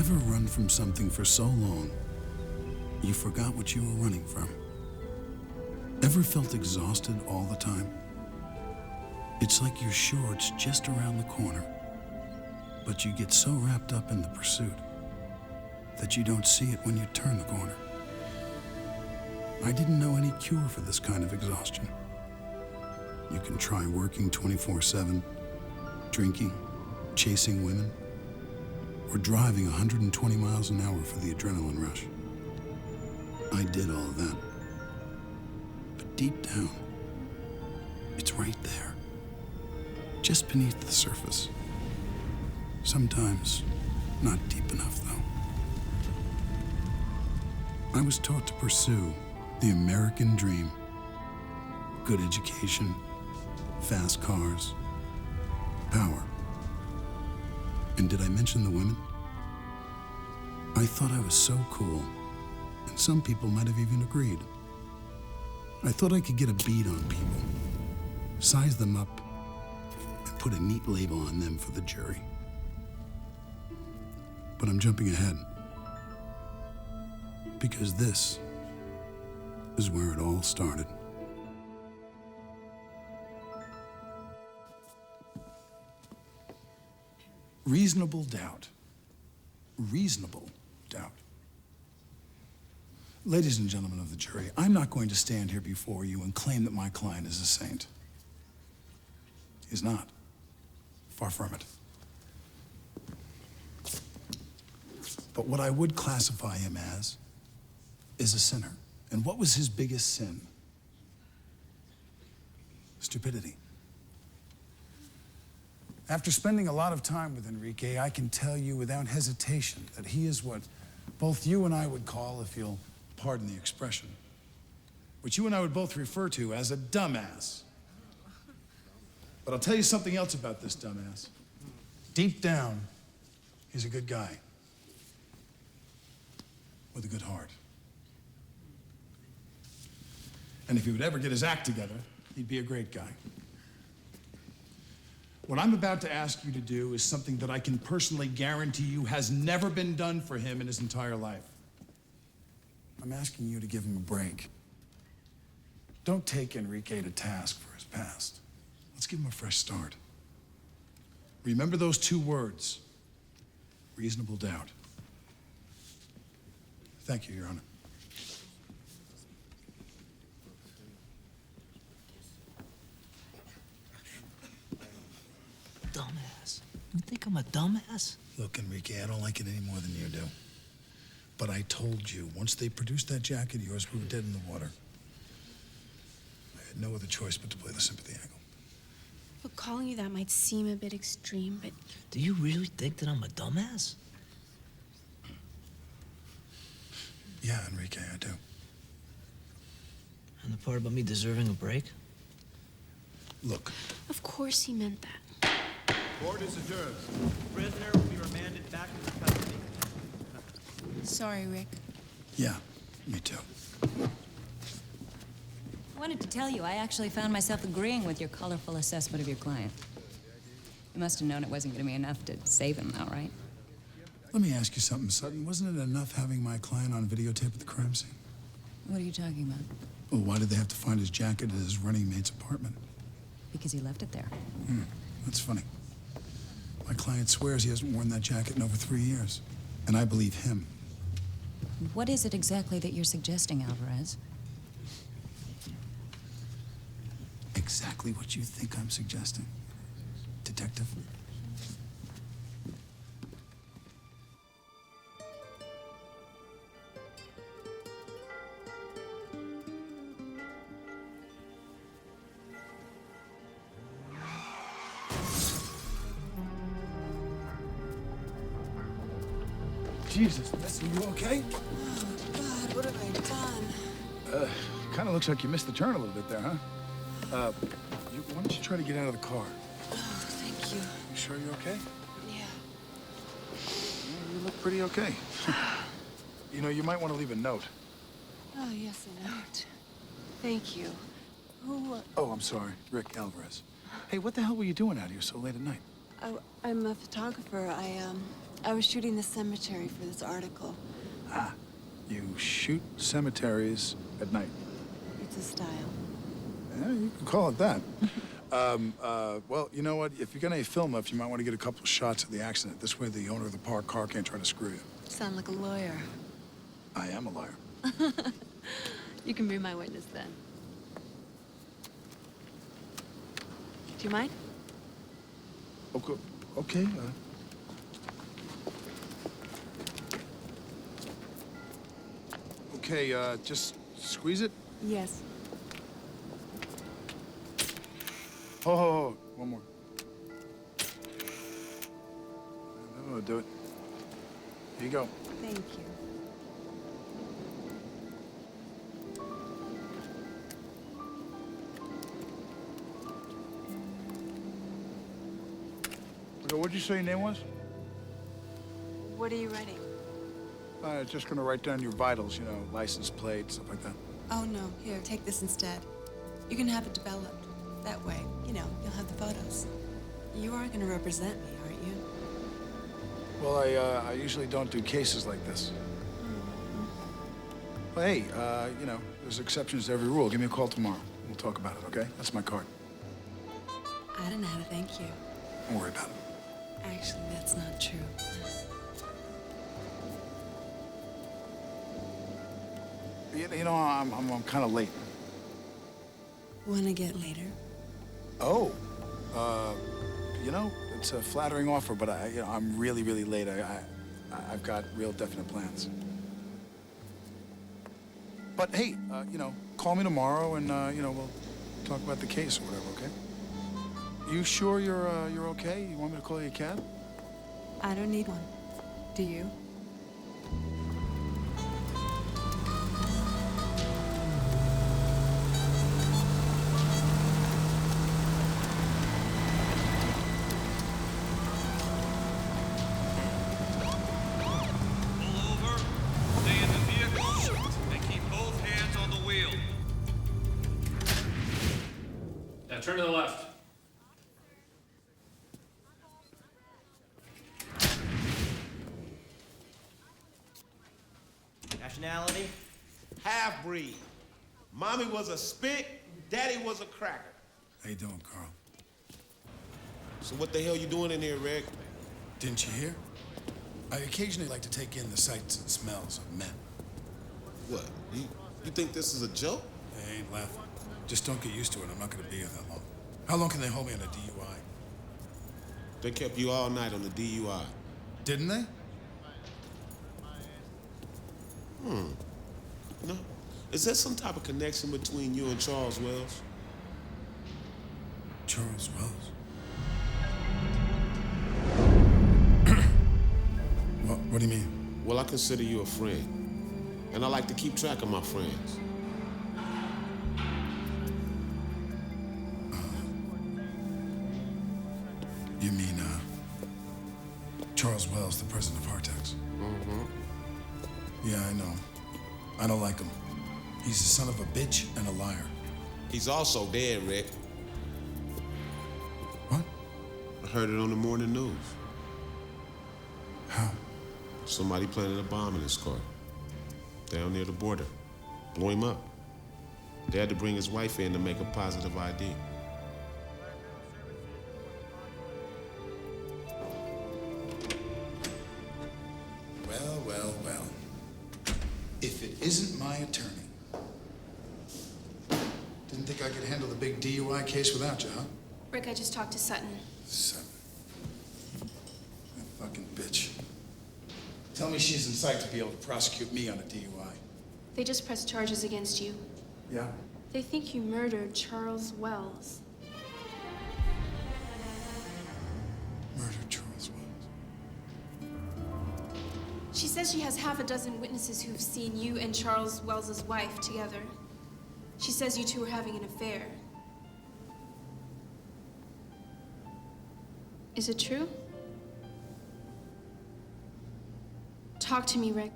Ever run from something for so long, you forgot what you were running from? Ever felt exhausted all the time? It's like you're sure it's just around the corner, but you get so wrapped up in the pursuit that you don't see it when you turn the corner. I didn't know any cure for this kind of exhaustion. You can try working 24/7, drinking, chasing women, or driving 120 miles an hour for the adrenaline rush. I did all of that. But deep down, it's right there, just beneath the surface. Sometimes not deep enough, though. I was taught to pursue the American dream. Good education, fast cars, power. And did I mention the women? I thought I was so cool, and some people might have even agreed. I thought I could get a bead on people, size them up, and put a neat label on them for the jury. But I'm jumping ahead, because this is where it all started. Reasonable doubt. Reasonable doubt. Ladies and gentlemen of the jury, I'm not going to stand here before you and claim that my client is a saint. He's not. Far from it. But what I would classify him as is a sinner. And what was his biggest sin? Stupidity. After spending a lot of time with Enrique, I can tell you without hesitation that he is what both you and I would call, if you'll pardon the expression, which you and I would both refer to as a dumbass. But I'll tell you something else about this dumbass. Deep down, he's a good guy with a good heart. And if he would ever get his act together, he'd be a great guy. What I'm about to ask you to do is something that I can personally guarantee you has never been done for him in his entire life. I'm asking you to give him a break. Don't take Enrique to task for his past. Let's give him a fresh start. Remember those two words, reasonable doubt. Thank you, Your Honor. Dumbass. You think I'm a dumbass? Look, Enrique, I don't like it any more than you do. But I told you, once they produced that jacket of yours, we were dead in the water. I had no other choice but to play the sympathy angle. Look, calling you that might seem a bit extreme, but... Do you really think that I'm a dumbass? Yeah, Enrique, I do. And the part about me deserving a break? Look. Of course he meant that. Court is adjourned. Prisoner will be remanded back to custody. Sorry, Rick. Yeah, me too. I wanted to tell you, I actually found myself agreeing with your colorful assessment of your client. You must have known it wasn't going to be enough to save him, though, right? Let me ask you something, Sutton. Wasn't it enough having my client on videotape at the crime scene? What are you talking about? Well, why did they have to find his jacket at his running mate's apartment? Because he left it there. That's funny. My client swears he hasn't worn that jacket in over 3 years. And I believe him. What is it exactly that you're suggesting, Alvarez? Exactly what you think I'm suggesting, Detective. Jesus, Miss, are you okay? Oh, God, what have I done? Kind of looks like you missed the turn a little bit there, huh? Why don't you try to get out of the car? Oh, thank you. You sure you're okay? Yeah. You look pretty okay. You know, you might want to leave a note. Oh, yes, a note. Thank you. Who, Oh, I'm sorry. Rick Alvarez. Hey, what the hell were you doing out here so late at night? I'm a photographer. I was shooting the cemetery for this article. Ah, you shoot cemeteries at night. It's a style. Yeah, you can call it that. Well, you know what? If you're gonna film up, you might want to get a couple shots of the accident. This way the owner of the parked car can't try to screw you. Sound like a lawyer. I am a liar. You can be my witness then. Do you mind? Okay. Okay. Okay, just squeeze it. Yes. Oh, one more. That'll do it. Here you go. Thank you. Okay, what'd you say your name was? What are you writing? Just gonna write down your vitals, you know, license plate, stuff like that. Oh, no. Here, take this instead. You can have it developed. That way, you know, you'll have the photos. You are gonna represent me, aren't you? Well, I usually don't do cases like this. Well, hey, you know, there's exceptions to every rule. Give me a call tomorrow. We'll talk about it, okay? That's my card. I don't know how to thank you. Don't worry about it. Actually, that's not true. You know, I'm kind of late. Wanna get later? Oh, you know, it's a flattering offer, but you know, I'm really, really late. I've got real definite plans. But hey, you know, call me tomorrow and, you know, we'll talk about the case or whatever, okay? You sure you're okay? You want me to call you a cab? I don't need one. Do you? Pull over, stay in the vehicle, and keep both hands on the wheel. Now turn to the left. Nationality? Half-breed. Mommy was a spick, daddy was a cracker. How you doing, Carl? So what the hell you doing in here, Rick? Didn't you hear? I occasionally like to take in the sights and smells of men. What? You think this is a joke? I ain't laughing. Just don't get used to it. I'm not gonna be here that long. How long can they hold me on a DUI? They kept you all night on the DUI. Didn't they? No. Is there some type of connection between you and Charles Wells? Charles Wells? What do you mean? Well, I consider you a friend. And I like to keep track of my friends. You mean, Charles Wells, the president of Hartex? Mm-hmm. Yeah, I know. I don't like him. He's a son of a bitch and a liar. He's also dead, Rick. What? I heard it on the morning news. How? Somebody planted a bomb in his car. Down near the border. Blew him up. They had to bring his wife in to make a positive ID. Well. If it isn't my attorney. Didn't think I could handle the big DUI case without you, huh? Rick, I just talked to Sutton. Sutton. That fucking bitch. Tell me she's in sight to be able to prosecute me on a DUI. They just pressed charges against you. Yeah? They think you murdered Charles Wells. Murdered Charles Wells. She says she has half a dozen witnesses who've seen you and Charles Wells's wife together. She says you two are having an affair. Is it true? Talk to me, Rick.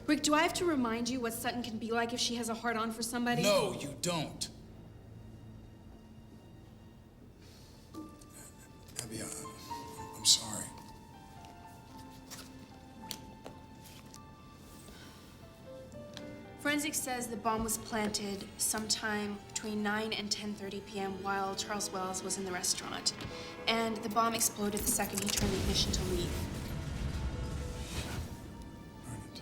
Rick, do I have to remind you what Sutton can be like if she has a hard-on for somebody? No, you don't. Forensics says the bomb was planted sometime between 9 and 10:30 p.m. while Charles Wells was in the restaurant. And the bomb exploded the second he turned the ignition to leave. 9 and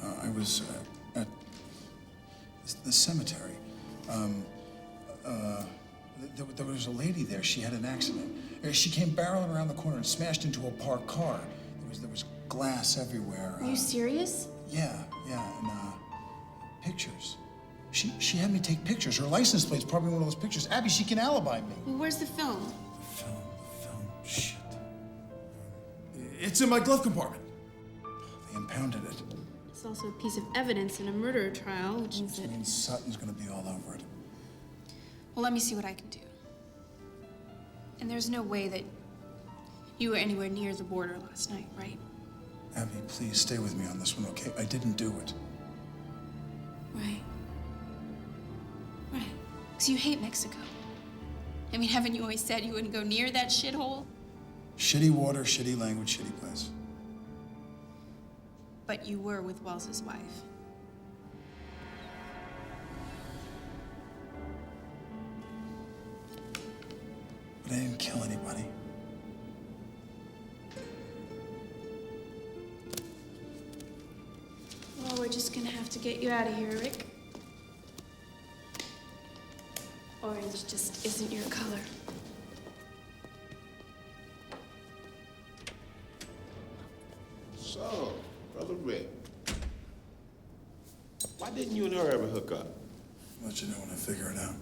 10:30. I was at the cemetery. There was a lady there. She had an accident. She came barreling around the corner and smashed into a parked car. There was glass everywhere. Are you serious? Yeah, and pictures. She had me take pictures. Her license plate's probably one of those pictures. Abby, she can alibi me. Well, where's the film? The film, shit. It's in my glove compartment. They impounded it. It's also a piece of evidence in a murder trial, which means Which that... means Sutton's gonna be all over it. Well, let me see what I can do. And there's no way that you were anywhere near the border last night, right? Abby, please stay with me on this one, okay? I didn't do it. Right. Right. Because you hate Mexico. I mean, haven't you always said you wouldn't go near that shithole? Shitty water, shitty language, shitty place. But you were with Wells's wife. But I didn't kill anybody. Well, we're just gonna have to get you out of here, Rick. Orange just isn't your color. So, Brother Rick, why didn't you and her ever hook up? I'll let you know when I figure it out.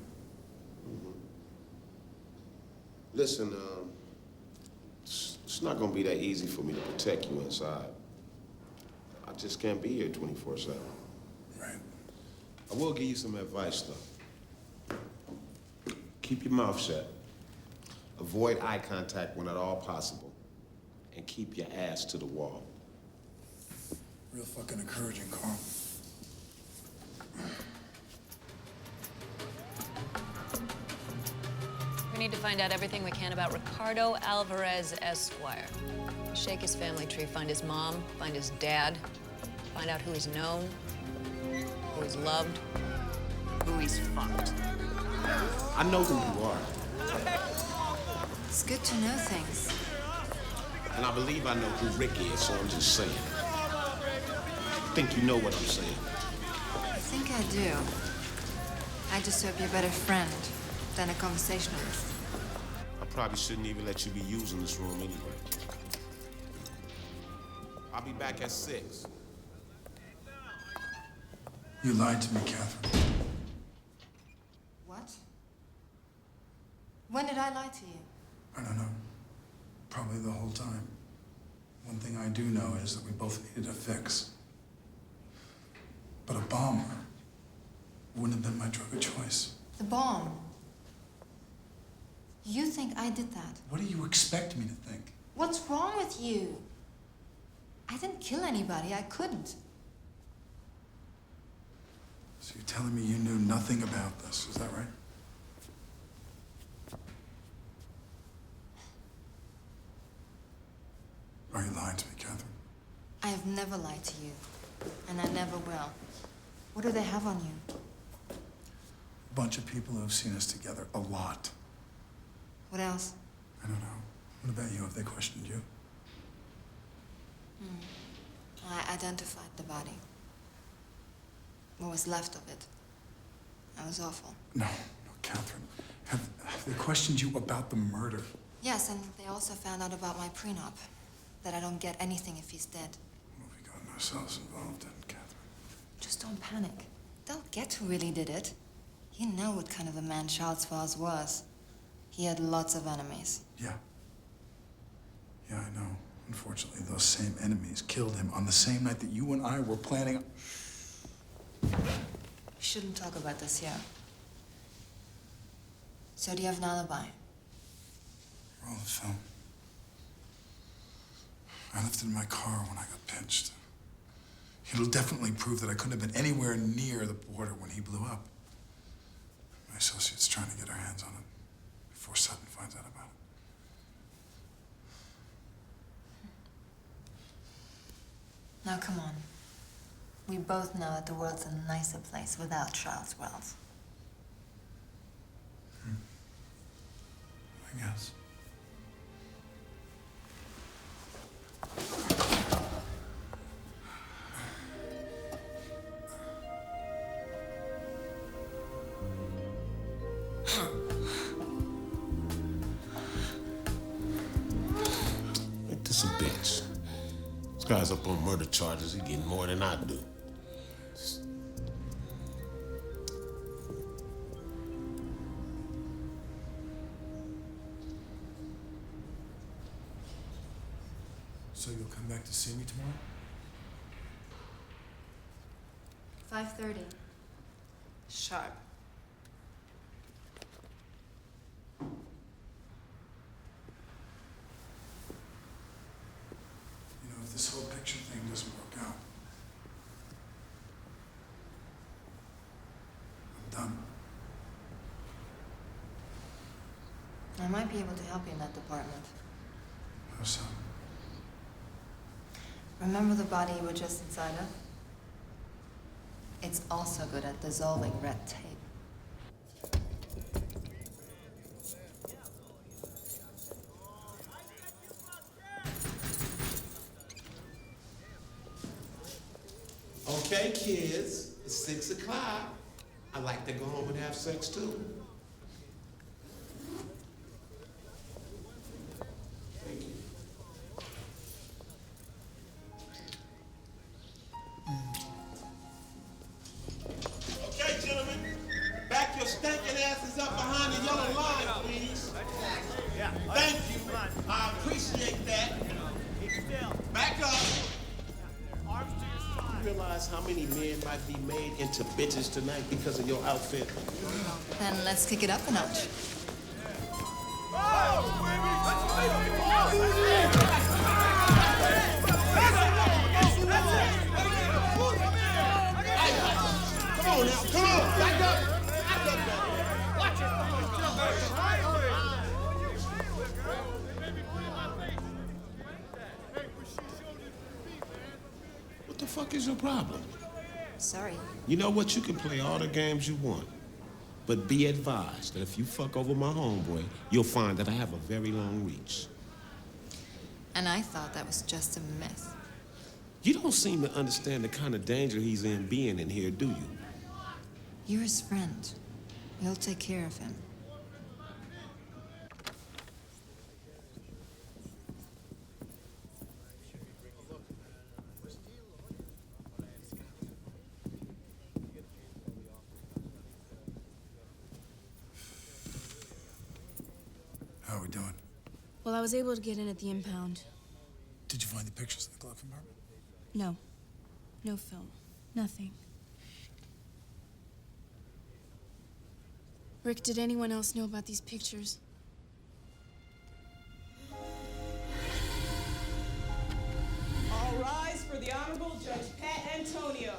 Listen, it's not gonna be that easy for me to protect you inside. I just can't be here 24/7. Right. I will give you some advice, though. Keep your mouth shut. Avoid eye contact when at all possible. And keep your ass to the wall. Real fucking encouraging, Carl. We need to find out everything we can about Ricardo Alvarez Esquire. Shake his family tree, find his mom, find his dad, find out who he's known, who he's loved, who he's fucked. I know who you are, It's good to know things. and I believe I know who Rick is, so I'm just saying. I think you know what I'm saying. I think I do. I just hope you're a better friend than a conversationalist. I probably shouldn't even let you be using this room anyway. I'll be back at 6. You lied to me, Catherine. What? When did I lie to you? I don't know. Probably the whole time. One thing I do know is that we both needed a fix. But a bomb wouldn't have been my drug of choice. The bomb. You think I did that? What do you expect me to think? What's wrong with you? I didn't kill anybody. I couldn't. So you're telling me you knew nothing about this, is that right? Are you lying to me, Catherine? I have never lied to you, and I never will. What do they have on you? A bunch of people who have seen us together a lot. What else? I don't know. What about you? Have they questioned you? I identified the body. What was left of it. That was awful. No, Catherine. Have they questioned you about the murder? Yes, and they also found out about my prenup. That I don't get anything if he's dead. What have we gotten ourselves involved in, Catherine? Just don't panic. Don't get who really did it. You know what kind of a man Charles Wells was. He had lots of enemies. Yeah. Yeah, I know. Unfortunately, those same enemies killed him on the same night that you and I were planning. We shouldn't talk about this here. So do you have an alibi? Roll the film. I left it in my car when I got pinched. It'll definitely prove that I couldn't have been anywhere near the border when he blew up. My associate's trying to get her hands on it before Sutton finds out about it. Now, come on. We both know that the world's a nicer place without Charles Wells. I guess. Ain't this a bitch? This guy's up on murder charges. He getting more than I do. So you'll come back to see me tomorrow? 5:30. Sharp. You know, if this whole picture thing doesn't work out, I'm done. I might be able to help you in that department. How so? Remember the body you were just inside of? It's also good at dissolving red tape. Okay, kids, it's 6 o'clock. I like to go home and have sex too. Thank you. Okay, gentlemen, back your stinking asses up behind the yellow line, please. Thank you. I appreciate that. Back up. You realize how many men might be made into bitches tonight because of your outfit? Then let's kick it up a notch. Come on now, come on, back up. Back up now. Watch What the fuck is your problem? Sorry. You know what? You can play all the games you want. But be advised that if you fuck over my homeboy, you'll find that I have a very long reach. And I thought that was just a myth. You don't seem to understand the kind of danger he's in being in here, do you? You're his friend. You'll take care of him. How are we doing? Well, I was able to get in at the impound. Did you find the pictures in the glove compartment? No. No film. Nothing. Rick, did anyone else know about these pictures? All rise for the Honorable Judge Pat Antonio.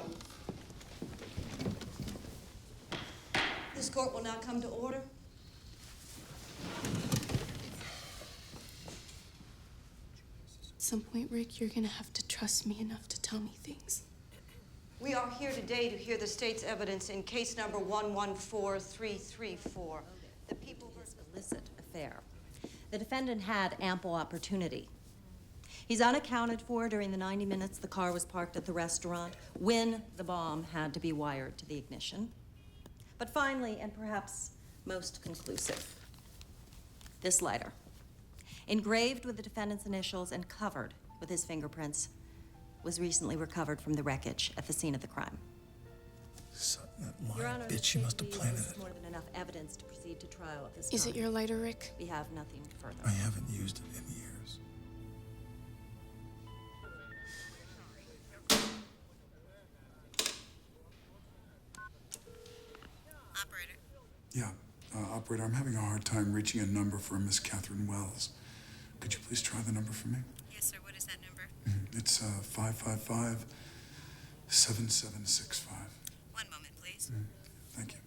This court will now come to order. At some point, Rick, you're gonna have to trust me enough to tell me things. We are here today to hear the state's evidence in case number 114334. The people versus illicit affair. The defendant had ample opportunity. He's unaccounted for during the 90 minutes the car was parked at the restaurant when the bomb had to be wired to the ignition. But finally, and perhaps most conclusive, this lighter, engraved with the defendant's initials and covered with his fingerprints, was recently recovered from the wreckage at the scene of the crime. Son, that Your lying Honor, bitch, she must have this planted is it. more than enough evidence to proceed to trial at this Is time. it your lighter, Rick? We have nothing further. I haven't used it in years. Operator. Yeah, operator, I'm having a hard time reaching a number for Miss Catherine Wells. Could you please try the number for me? Yes, sir. What is that number? It's 555-7765. One moment, please. Thank you.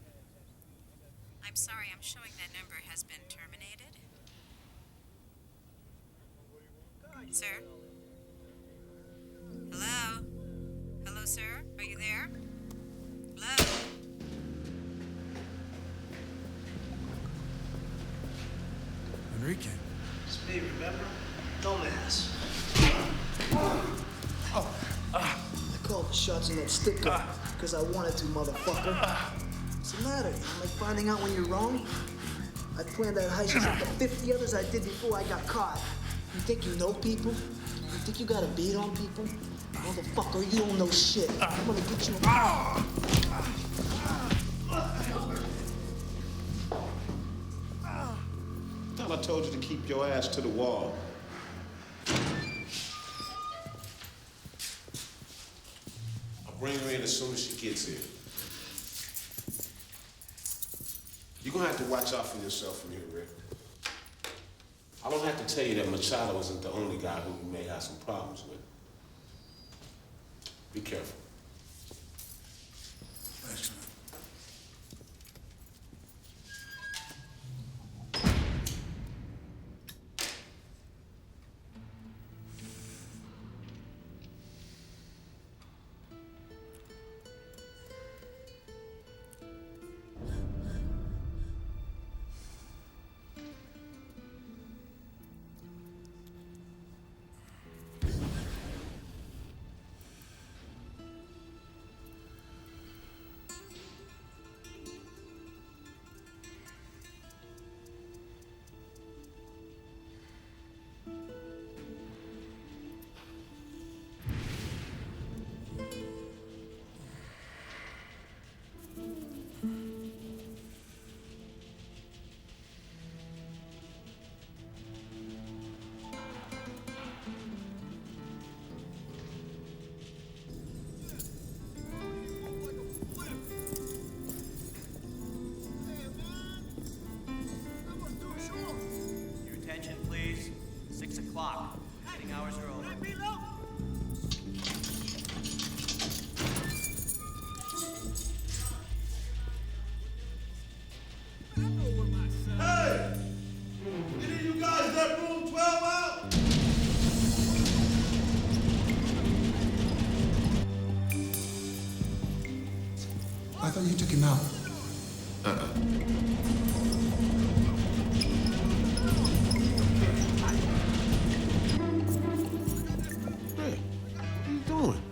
I'm sorry, I'm showing that number has been terminated. Sir? Hello? Hello, sir? Are you there? Hello? Enrique. It's me, remember? Dumbass. I called the shots on that sticker because I wanted to, motherfucker. What's the matter? You don't like finding out when you're wrong? I planned that heist just like the 50 others I did before I got caught. You think you know people? You think you got a beat on people? Motherfucker, you don't know shit. I'm gonna get you a... Thought I told you to keep your ass to the wall. I'll bring her in as soon as she gets here. You're gonna have to watch out for yourself from here, Rick. I don't have to tell you that Machado isn't the only guy who you may have some problems with. Be careful. Thanks, man. Your attention, please. 6 o'clock. Meeting hours are over. Hey! Any of you guys that room 12 out? I thought you took him out. Hey, what are you doing?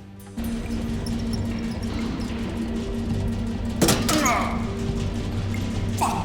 Fuck!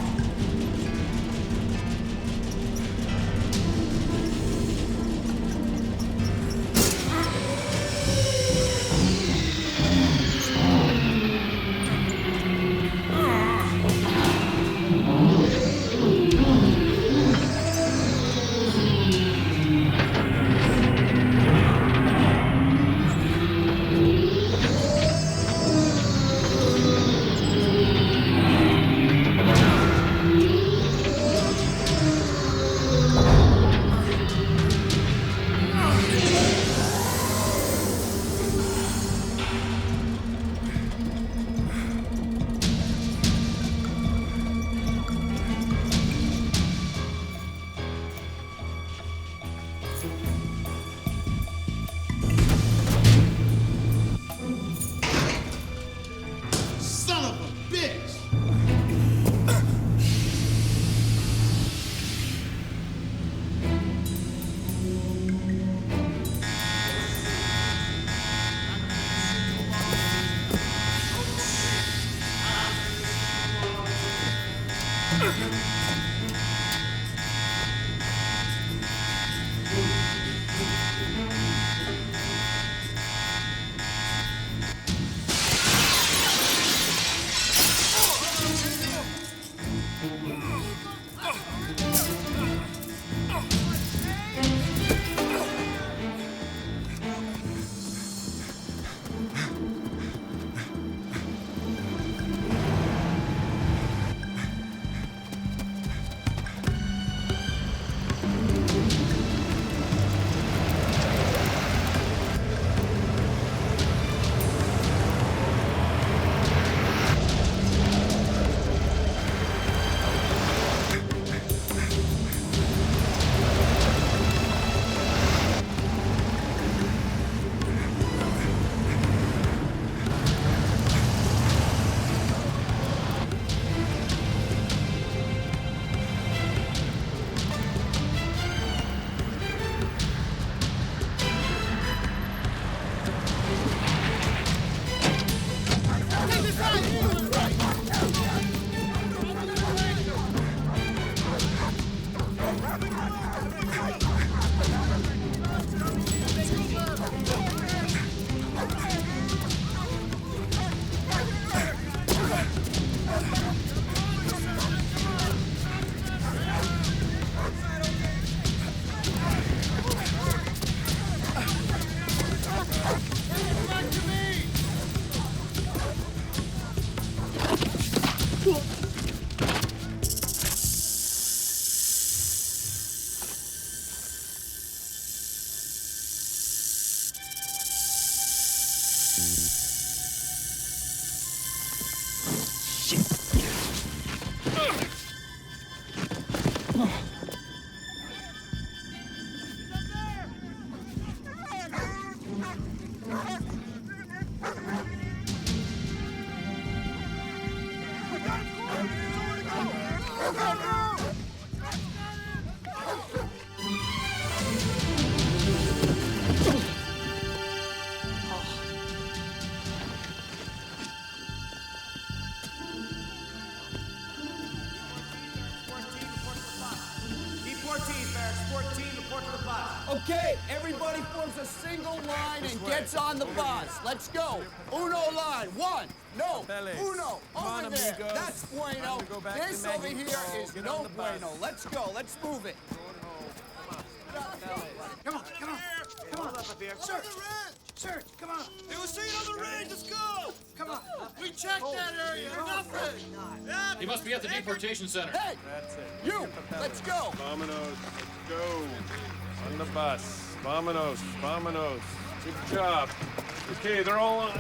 Okay, everybody forms a single line and gets on the bus. Let's go. Uno line. One. No. Uno. Over there. That's bueno. This over here is no bueno. Let's go. Let's move it. Come on, come on. Come on. Sir, sir, come on. It was seen on the range. Let's go. Come on. We checked that area. Nothing. He must be at the deportation center. Hey, you. Let's go. Vamonos. Let's go. On the bus. Vamonos. Vamonos. Good job. Okay, they're all on.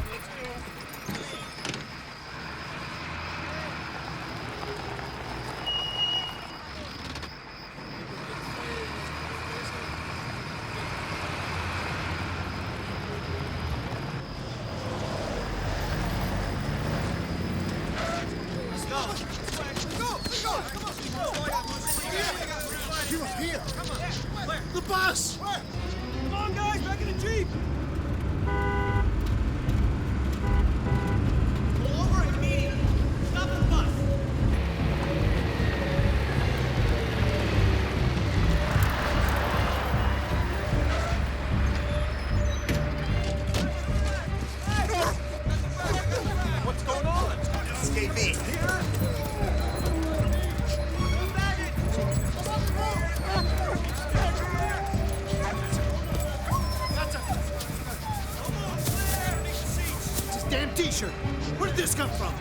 Let's go. The bus! Come on, guys, back in the Jeep! Pull over immediately. Stop the bus. What's going on? Escapee. Here? Damn t-shirt! Where did this come from?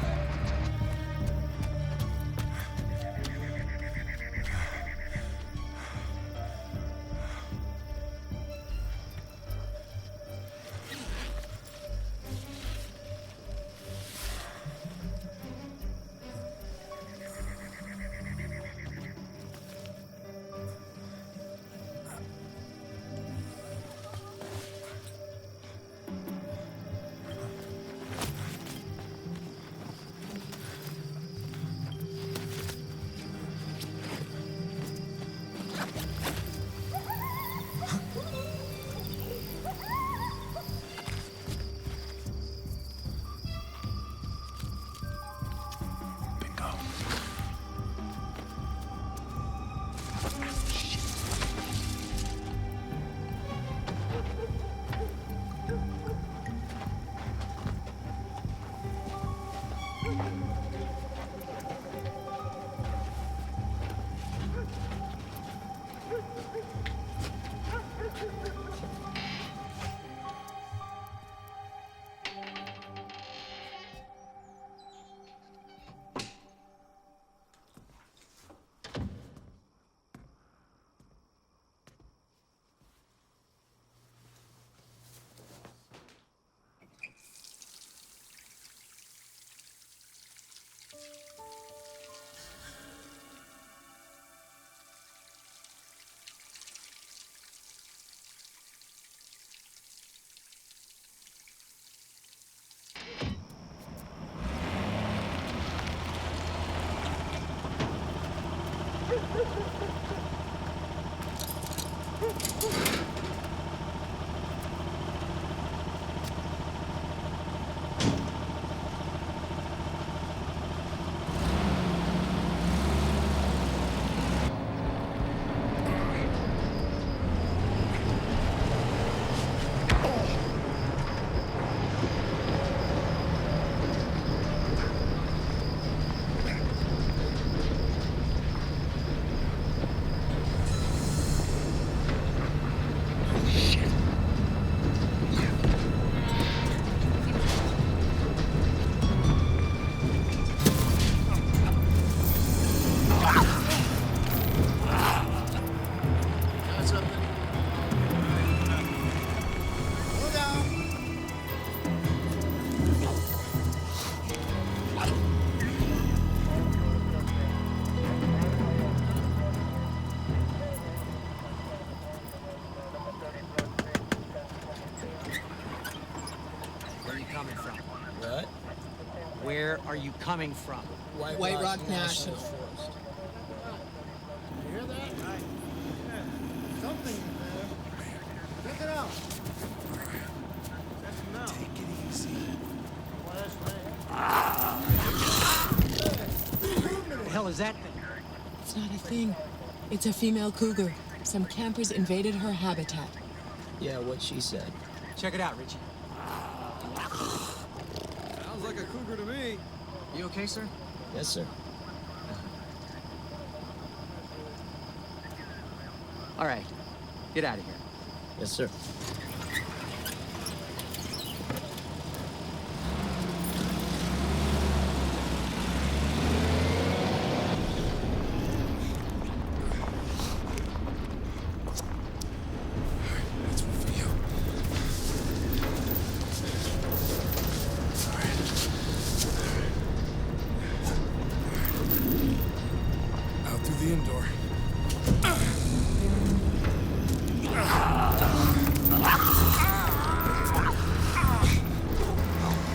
Where are you coming from? What? Where are you coming from? White Rock National Forest. You hear that? Right. Yeah. Something in there. Check it out. That's enough. Take it easy. What else, What the hell is that thing? It's not a thing. It's a female cougar. Some campers invaded her habitat. Yeah, what she said. Check it out, Richie. Sounds like a cougar to me. You okay, sir? Yes, sir. All right. Get out of here. Yes, sir. That's one for you. All right. Out through the indoor.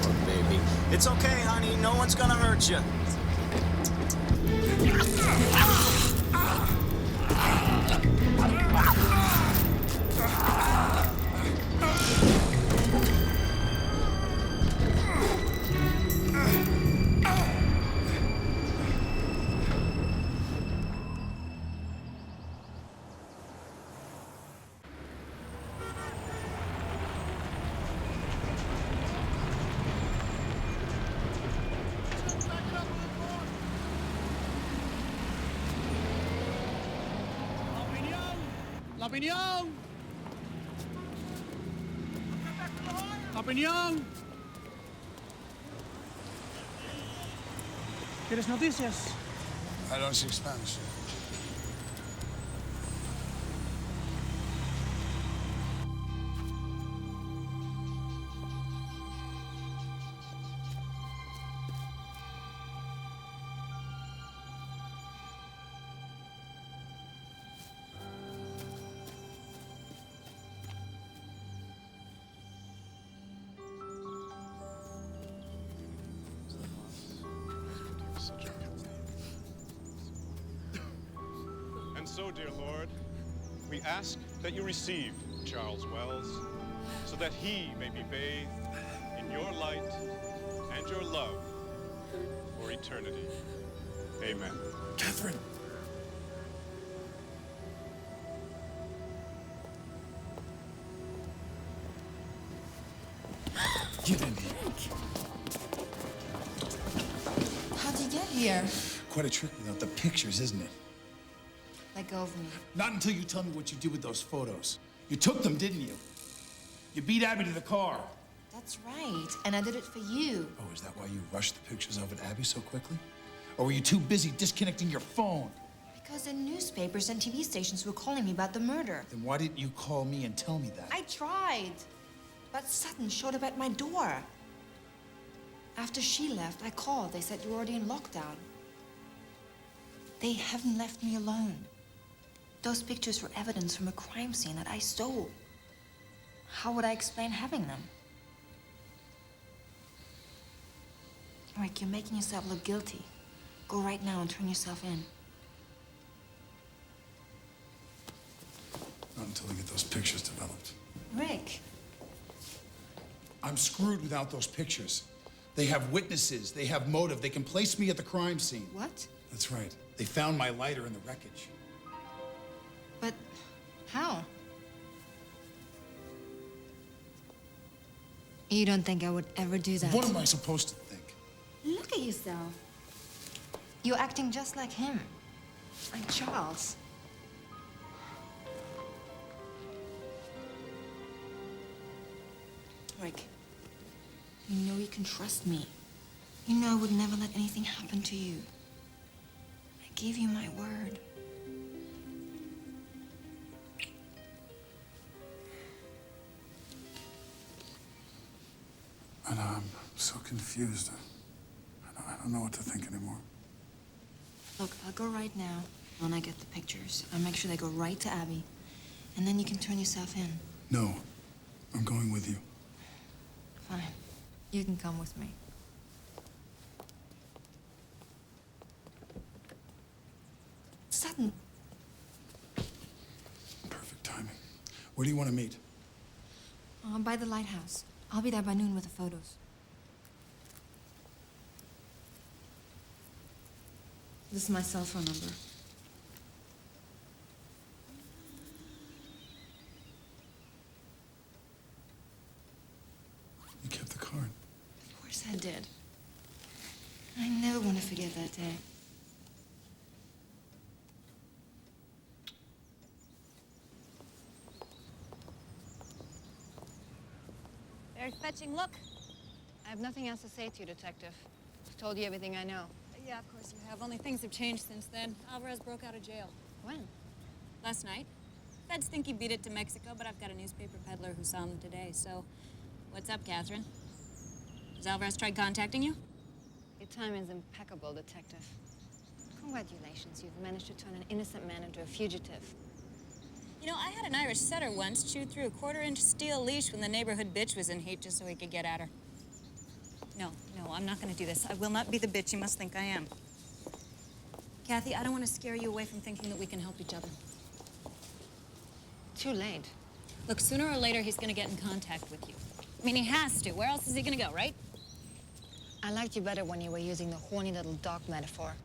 Look, baby. It's okay, honey. No one's gonna hurt you. La opinión. La opinión. ¿Quieres noticias? I don't speak Spanish. And so, dear Lord, we ask that you receive Charles Wells, so that he may be bathed in your light and your love for eternity. Amen. Catherine! Get in here. How'd you get here? Quite a trick without the pictures, isn't it? Let go of me. Not until you tell me what you did with those photos. You took them, didn't you? You beat Abby to the car. That's right, and I did it for you. Oh, is that why you rushed the pictures of Abby so quickly? Or were you too busy disconnecting your phone? Because the newspapers and TV stations were calling me about the murder. Then why didn't you call me and tell me that? I tried, but Sutton showed up at my door. After she left, I called. They said you were already in lockdown. They haven't left me alone. Those pictures were evidence from a crime scene that I stole. How would I explain having them? Rick, you're making yourself look guilty. Go right now and turn yourself in. Not until we get those pictures developed. Rick. I'm screwed without those pictures. They have witnesses, they have motive, they can place me at the crime scene. What? That's right. They found my lighter in the wreckage. But how? You don't think I would ever do that? What am I supposed to think? Look at yourself. You're acting just like him. Like Charles. Rick, you know you can trust me. You know I would never let anything happen to you. I gave you my word. I know, I'm so confused. I don't know what to think anymore. Look, I'll go right now when I get the pictures. I'll make sure they go right to Abby. And then you can turn yourself in. No, I'm going with you. Fine. You can come with me. Sutton. Perfect timing. Where do you want to meet? By the lighthouse. I'll be there by noon with the photos. This is my cell phone number. You kept the card. Of course I did. I never want to forget that day. Very fetching look. I have nothing else to say to you, Detective. I've told you everything I know. Yeah, of course you have. Only things have changed since then. Alvarez broke out of jail. When? Last night. Feds think he beat it to Mexico, but I've got a newspaper peddler who saw him today, so... What's up, Catherine? Has Alvarez tried contacting you? Your timing is impeccable, Detective. Congratulations, you've managed to turn an innocent man into a fugitive. You know, I had an Irish setter once chew through a 1/4-inch steel leash when the neighborhood bitch was in heat just so he could get at her. No, I'm not going to do this. I will not be the bitch you must think I am. Kathy, I don't want to scare you away from thinking that we can help each other. Too late. Look, sooner or later, he's going to get in contact with you. I mean, he has to. Where else is he going to go, right? I liked you better when you were using the horny little dog metaphor.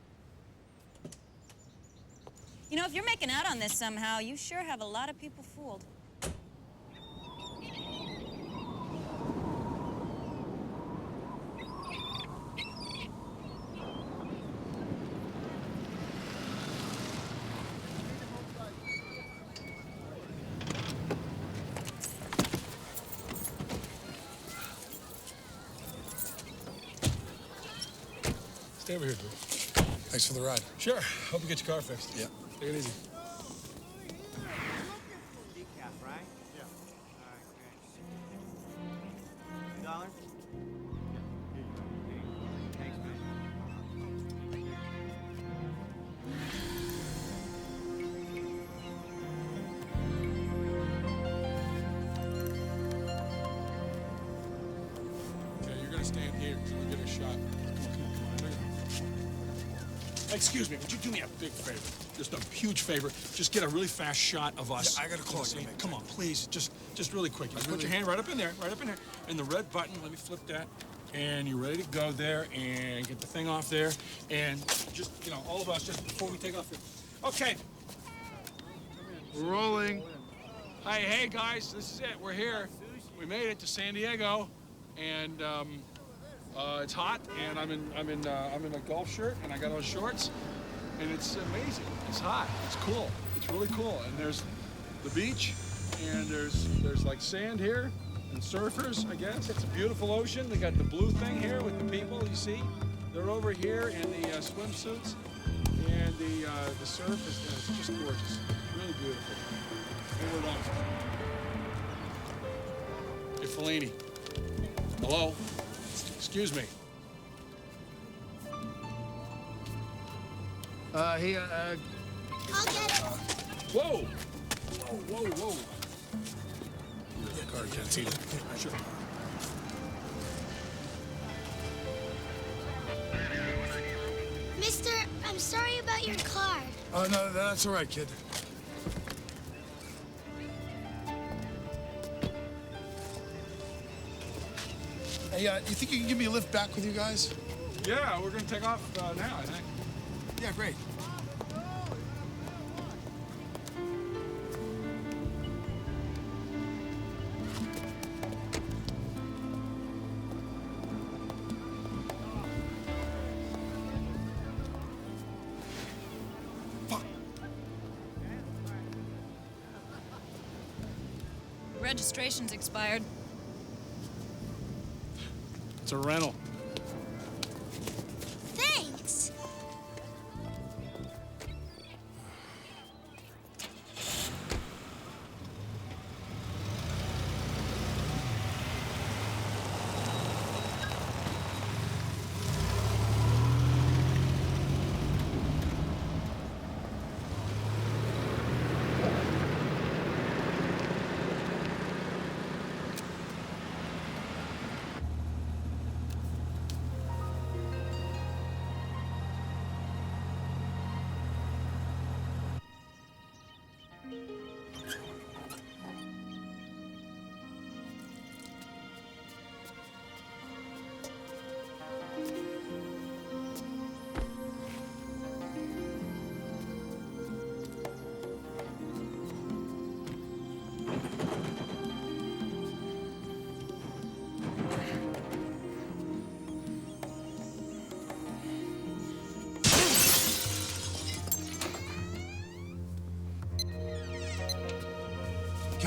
You know, if you're making out on this somehow, you sure have a lot of people fooled. Stay over here, dude. Thanks for the ride. Sure. Hope you get your car fixed. Yeah. Take it easy. Decaf, right? Yeah. All right, great. $2? Thanks, man. Okay, you're gonna stand here until we get a shot. Excuse me, would you do me a big favor? Just a huge favor. Just get a really fast shot of us. Yeah, I got a call. Come on, please. Just really quick. Just put your hand right up in there, and the red button. Let me flip that. And you're ready to go there and get the thing off there. And just, you know, all of us, just before we take off. Okay. We're rolling. Hey, guys, this is it. We're here. We made it to San Diego, and it's hot, and I'm in a golf shirt, and I got on shorts, and it's amazing. It's hot. It's cool. It's really cool. And there's the beach, and there's like sand here, and surfers, I guess. It's a beautiful ocean. They got the blue thing here with the people. You see, they're over here in the swimsuits, and the surf is it's just gorgeous. Really beautiful. And we're done. Hey, Fellini. Hello. Excuse me. I'll get it. Whoa! Whoa. The car can't see it. Sure. Mister, I'm sorry about your car. Oh, no, that's all right, kid. Hey, you think you can give me a lift back with you guys? Yeah, we're gonna take off now, I think. Yeah, great. Registration's expired. It's a rental. Thanks.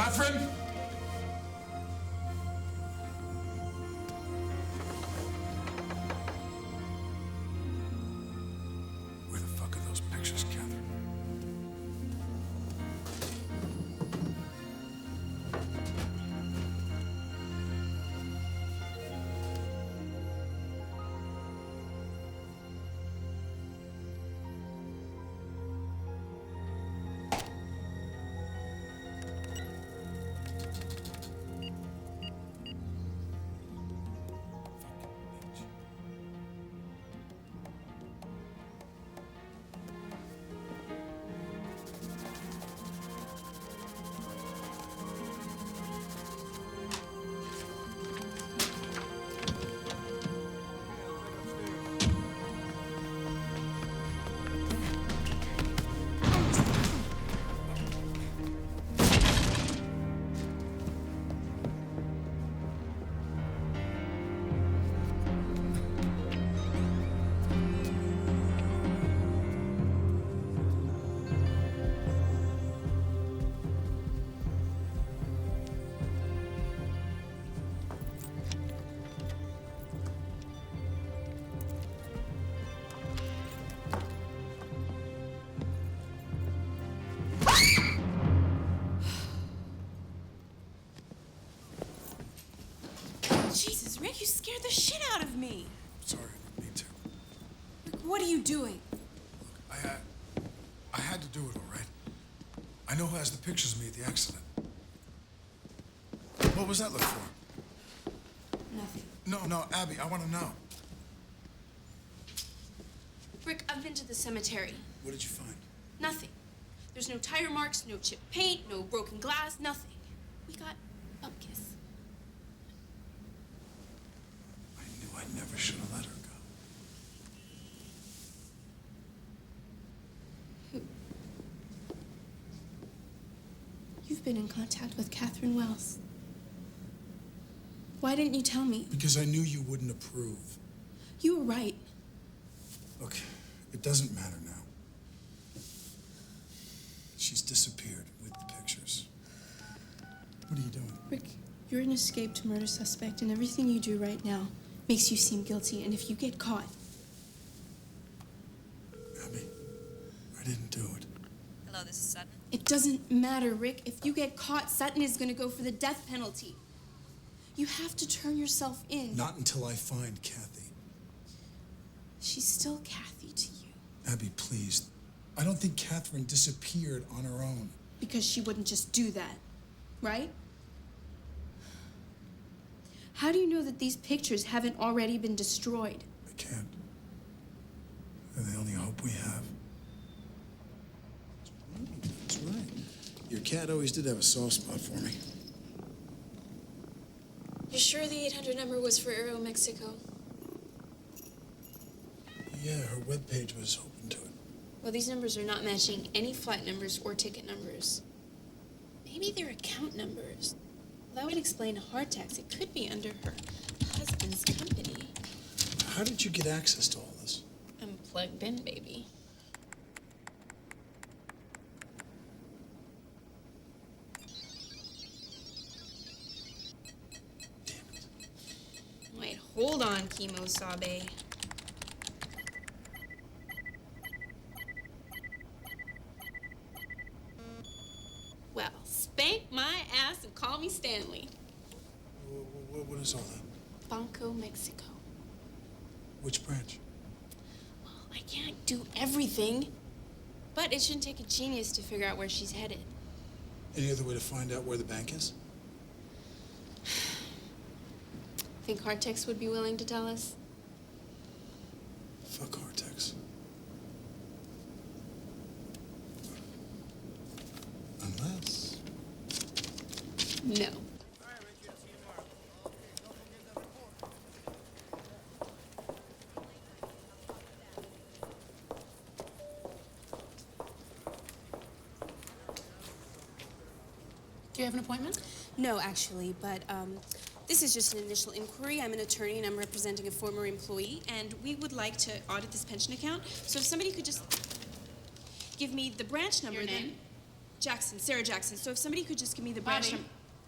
Catherine? Where the fuck are those pictures, Catherine? Jesus, Rick, you scared the shit out of me. Sorry, I didn't mean to. Rick, what are you doing? I had to do it, all right? I know who has the pictures of me at the accident. What was that look for? Nothing. No, Abby, I want to know. Rick, I've been to the cemetery. What did you find? Nothing. There's no tire marks, no chipped paint, no broken glass, nothing. We got bupkis. I knew I never should have let her go. Who? You've been in contact with Catherine Wells. Why didn't you tell me? Because I knew you wouldn't approve. You were right. Look, it doesn't matter now. She's disappeared with the pictures. What are you doing? Rick, you're an escaped murder suspect, and everything you do right now makes you seem guilty, and if you get caught... Abby, I didn't do it. Hello, this is Sutton. It doesn't matter, Rick. If you get caught, Sutton is going to go for the death penalty. You have to turn yourself in. Not until I find Kathy. She's still Kathy to you. Abby, please. I don't think Catherine disappeared on her own. Because she wouldn't just do that, right? How do you know that these pictures haven't already been destroyed? I can't. They're the only hope we have. That's right. Your cat always did have a soft spot for me. You're sure the 800 number was for Aeromexico? Yeah, her webpage was open to it. Well, these numbers are not matching any flight numbers or ticket numbers. Maybe they're account numbers. That would explain Hardtax. It could be under her husband's company. How did you get access to all this? I'm plugged in, baby. Wait, hold on, Chemo Sabe. Well, spank my ass and call me Stanley. What is all that? Banco, Mexico. Which branch? Well, I can't do everything, but it shouldn't take a genius to figure out where she's headed. Any other way to find out where the bank is? Think Hardtax would be willing to tell us? Fuck Hardtax. Unless... No. Do you have an appointment? No, actually, but this is just an initial inquiry. I'm an attorney and I'm representing a former employee, and we would like to audit this pension account. So if somebody could just give me the branch number, Your then name? Jackson, Sarah Jackson. So if somebody could just give me the branch Bobby,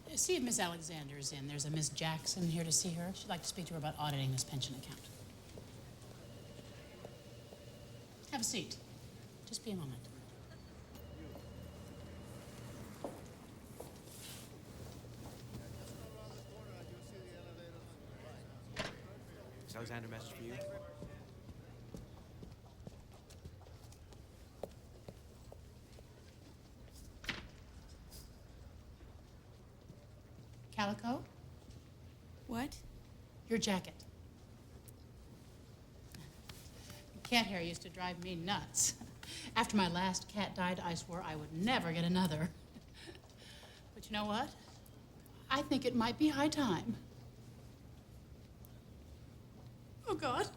number. see if Miss Alexander's in. There's a Miss Jackson here to see her. She'd like to speak to her about auditing this pension account. Have a seat. Just be a moment. Miss Alexander, message for you. Calico? What? Your jacket. Cat hair used to drive me nuts. After my last cat died, I swore I would never get another. But you know what? I think it might be high time. Oh, God.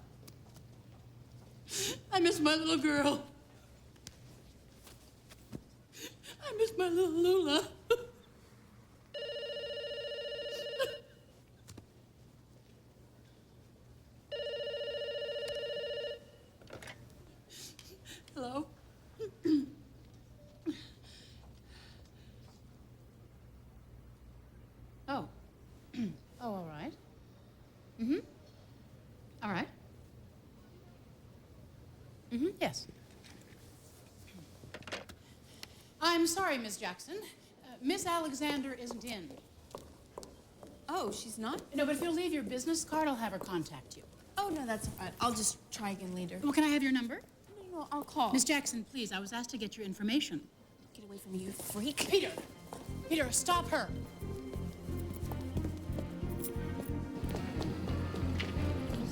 I miss my little girl. I miss my little Lula. Hello? Oh. Oh, all right. Mm-hmm. All right. Mm-hmm, yes. I'm sorry, Miss Jackson. Miss Alexander isn't in. Oh, she's not? No, but if you'll leave your business card, I'll have her contact you. Oh, no, that's all right. I'll just try again later. Well, can I have your number? No, I'll call. Miss Jackson, please, I was asked to get your information. Get away from me, you freak. Peter! Peter, stop her!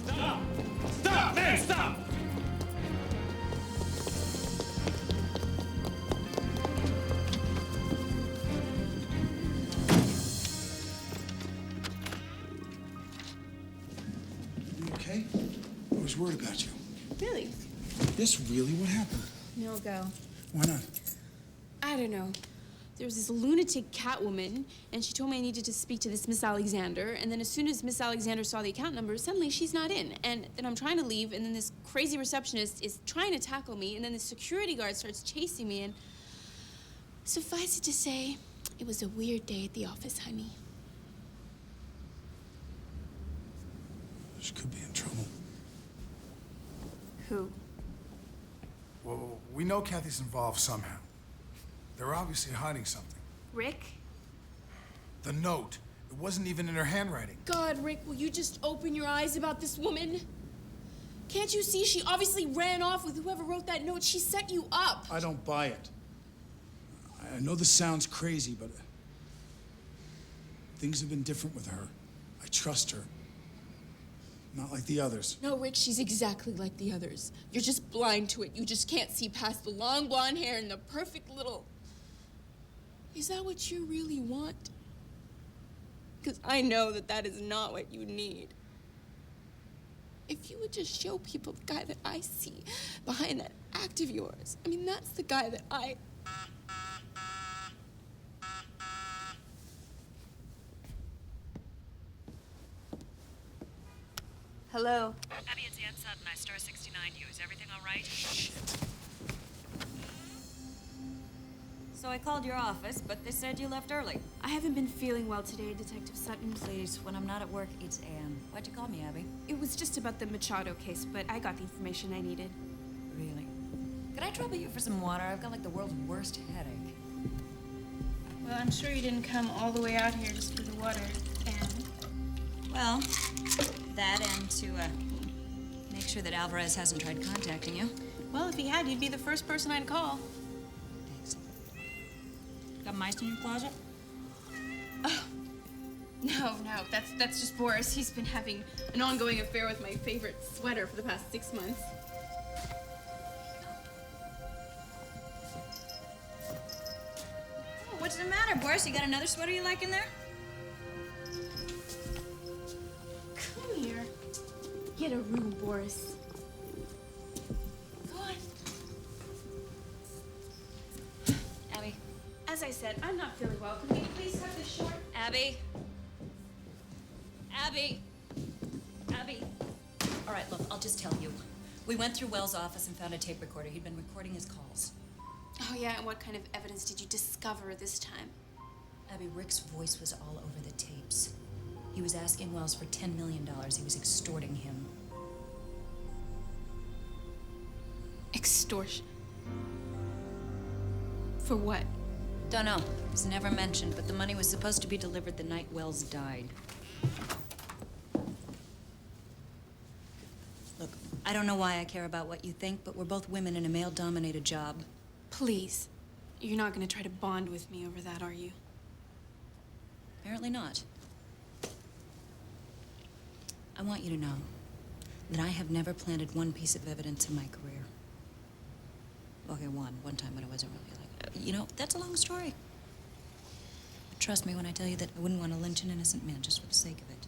Stop! Stop! Man, stop! You okay? I was worried about you. Really? This really what happened? No go. Why not? I don't know. There was this lunatic Catwoman, and she told me I needed to speak to this Miss Alexander, and then as soon as Miss Alexander saw the account number, suddenly she's not in. And then I'm trying to leave, and then this crazy receptionist is trying to tackle me, and then the security guard starts chasing me, and suffice it to say, it was a weird day at the office, honey. She could be in trouble. Who? Well, we know Kathy's involved somehow. They're obviously hiding something. Rick? The note. It wasn't even in her handwriting. God, Rick, will you just open your eyes about this woman? Can't you see she obviously ran off with whoever wrote that note? She set you up. I don't buy it. I know this sounds crazy, but things have been different with her. I trust her. Not like the others. No, Rick, she's exactly like the others. You're just blind to it. You just can't see past the long blonde hair and the perfect little... Is that what you really want? Because I know that that is not what you need. If you would just show people the guy that I see behind that act of yours, I mean, that's the guy that I... Hello. Abby, it's Ann Sutton. I star 69 you. Is everything all right? Shit. So I called your office, but they said you left early. I haven't been feeling well today, Detective Sutton. Please, when I'm not at work, it's Ann. Why'd you call me, Abby? It was just about the Machado case, but I got the information I needed. Really? Could I trouble you for some water? I've got like the world's worst headache. Well, I'm sure you didn't come all the way out here just for the water, Anne. Well, that and to make sure that Alvarez hasn't tried contacting you. Well, if he had, you'd be the first person I'd call. Thanks. Got mice in your closet? Oh, no, that's just Boris. He's been having an ongoing affair with my favorite sweater for the past 6 months. Oh, what's the matter, Boris? You got another sweater you like in there? Come here. Get a room, Boris. Go on. Abby. As I said, I'm not feeling well. Can we please cut this short? Abby. Abby. Abby. All right, look, I'll just tell you. We went through Wells' office and found a tape recorder. He'd been recording his calls. Oh, yeah, and what kind of evidence did you discover this time? Abby, Rick's voice was all over the tapes. He was asking Wells for $10 million. He was extorting him. Extortion? For what? Dunno. It was never mentioned, but the money was supposed to be delivered the night Wells died. Look, I don't know why I care about what you think, but we're both women in a male-dominated job. Please. You're not going to try to bond with me over that, are you? Apparently not. I want you to know that I have never planted one piece of evidence in my career. Okay, one time, but it wasn't really like... you know, that's a long story. But trust me when I tell you that I wouldn't want to lynch an innocent man just for the sake of it.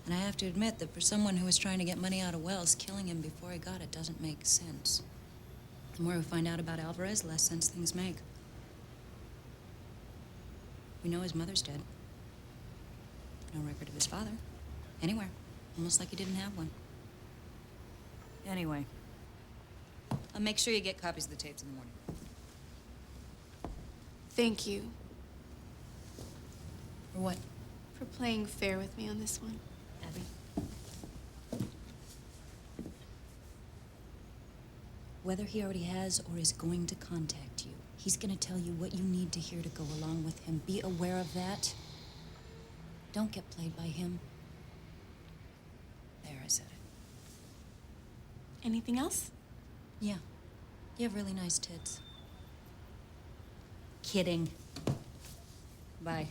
And I have to admit that for someone who was trying to get money out of Wells, killing him before he got it doesn't make sense. The more we find out about Alvarez, the less sense things make. We know his mother's dead. No record of his father. Anywhere. Almost like he didn't have one. Anyway. I'll make sure you get copies of the tapes in the morning. Thank you. For what? For playing fair with me on this one. Abby? Whether he already has or is going to contact you, he's gonna tell you what you need to hear to go along with him. Be aware of that. Don't get played by him. There, I said it. Anything else? Yeah. You have really nice tits. Kidding. Bye.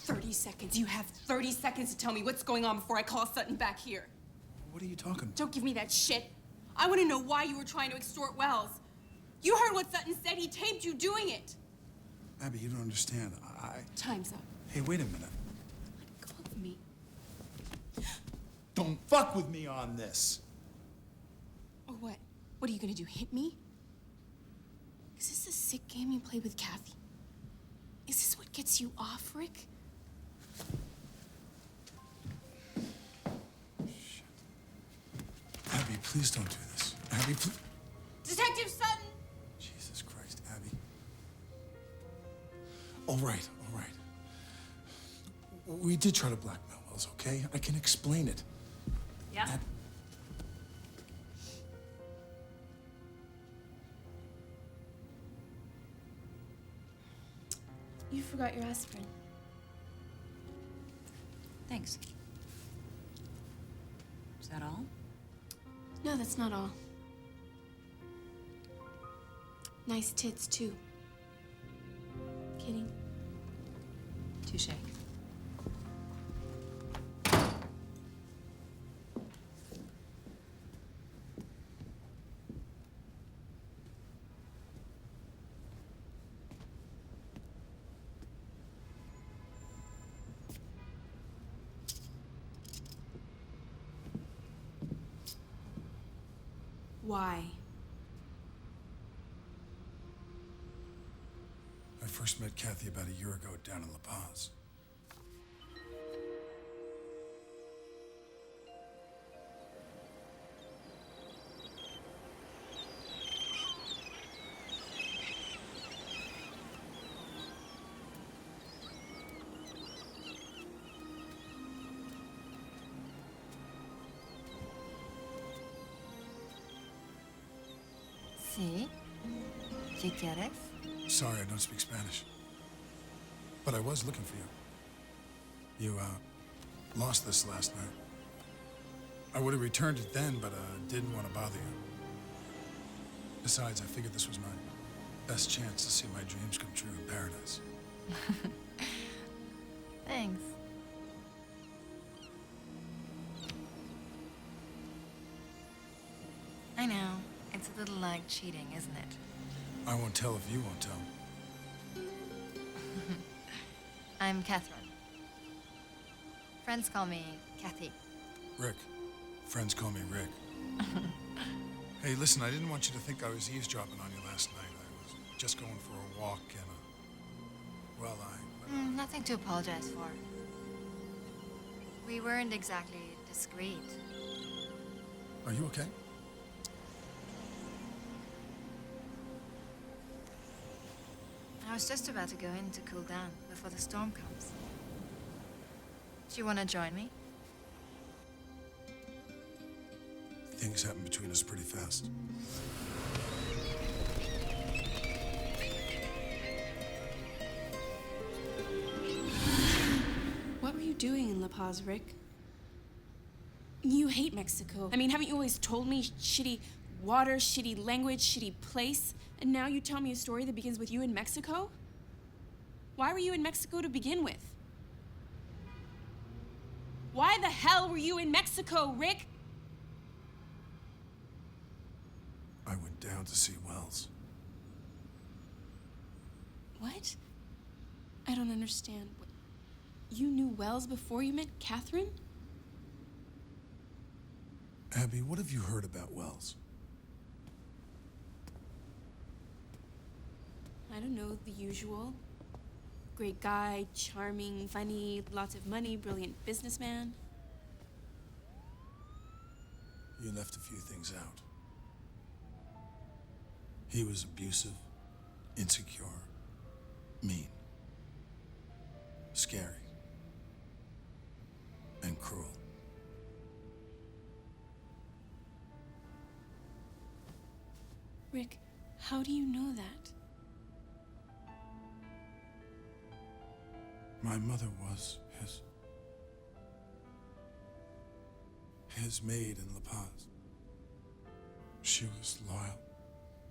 $30. You have 30 seconds to tell me what's going on before I call Sutton back here. What are you talking about? Don't give me that shit. I want to know why you were trying to extort Wells. You heard what Sutton said. He taped you doing it. Abby, you don't understand. Time's up. Hey, wait a minute. Let go of me. Don't fuck with me on this. Or what? What are you gonna do, hit me? Is this a sick game you play with Kathy? Is this what gets you off, Rick? Shit. Abby, please don't do this. Abby, please. Detective Sutton! Jesus Christ, Abby. All right, all right. We did try to blackmail Wells, okay? I can explain it. Yeah? You forgot your aspirin. Thanks. Is that all? No, that's not all. Nice tits, too. Kidding. Touche. Why? I first met Kathy about a year ago down in La Paz. Sí. ¿Qué quieres? Sorry, I don't speak Spanish. But I was looking for you. You, lost this last night. I would have returned it then, but, didn't want to bother you. Besides, I figured this was my best chance to see my dreams come true in paradise. Thanks. I know. It's a little like cheating, isn't it? I won't tell if you won't tell. I'm Catherine. Friends call me Kathy. Rick. Friends call me Rick. Hey, listen, I didn't want you to think I was eavesdropping on you last night. I was just going for a walk and well, Nothing to apologize for. We weren't exactly discreet. Are you okay? I was just about to go in to cool down before the storm comes. Do you want to join me? Things happen between us pretty fast. What were you doing in La Paz, Rick? You hate Mexico. I mean, haven't you always told me shitty water, shitty language, shitty place? And now you tell me a story that begins with you in Mexico? Why were you in Mexico to begin with? Why the hell were you in Mexico, Rick? I went down to see Wells. What? I don't understand. You knew Wells before you met Catherine? Abby, what have you heard about Wells? I don't know, the usual. Great guy, charming, funny, lots of money, brilliant businessman. You left a few things out. He was abusive, insecure, mean, scary, and cruel. Rick, how do you know that? My mother was his maid in La Paz. She was loyal.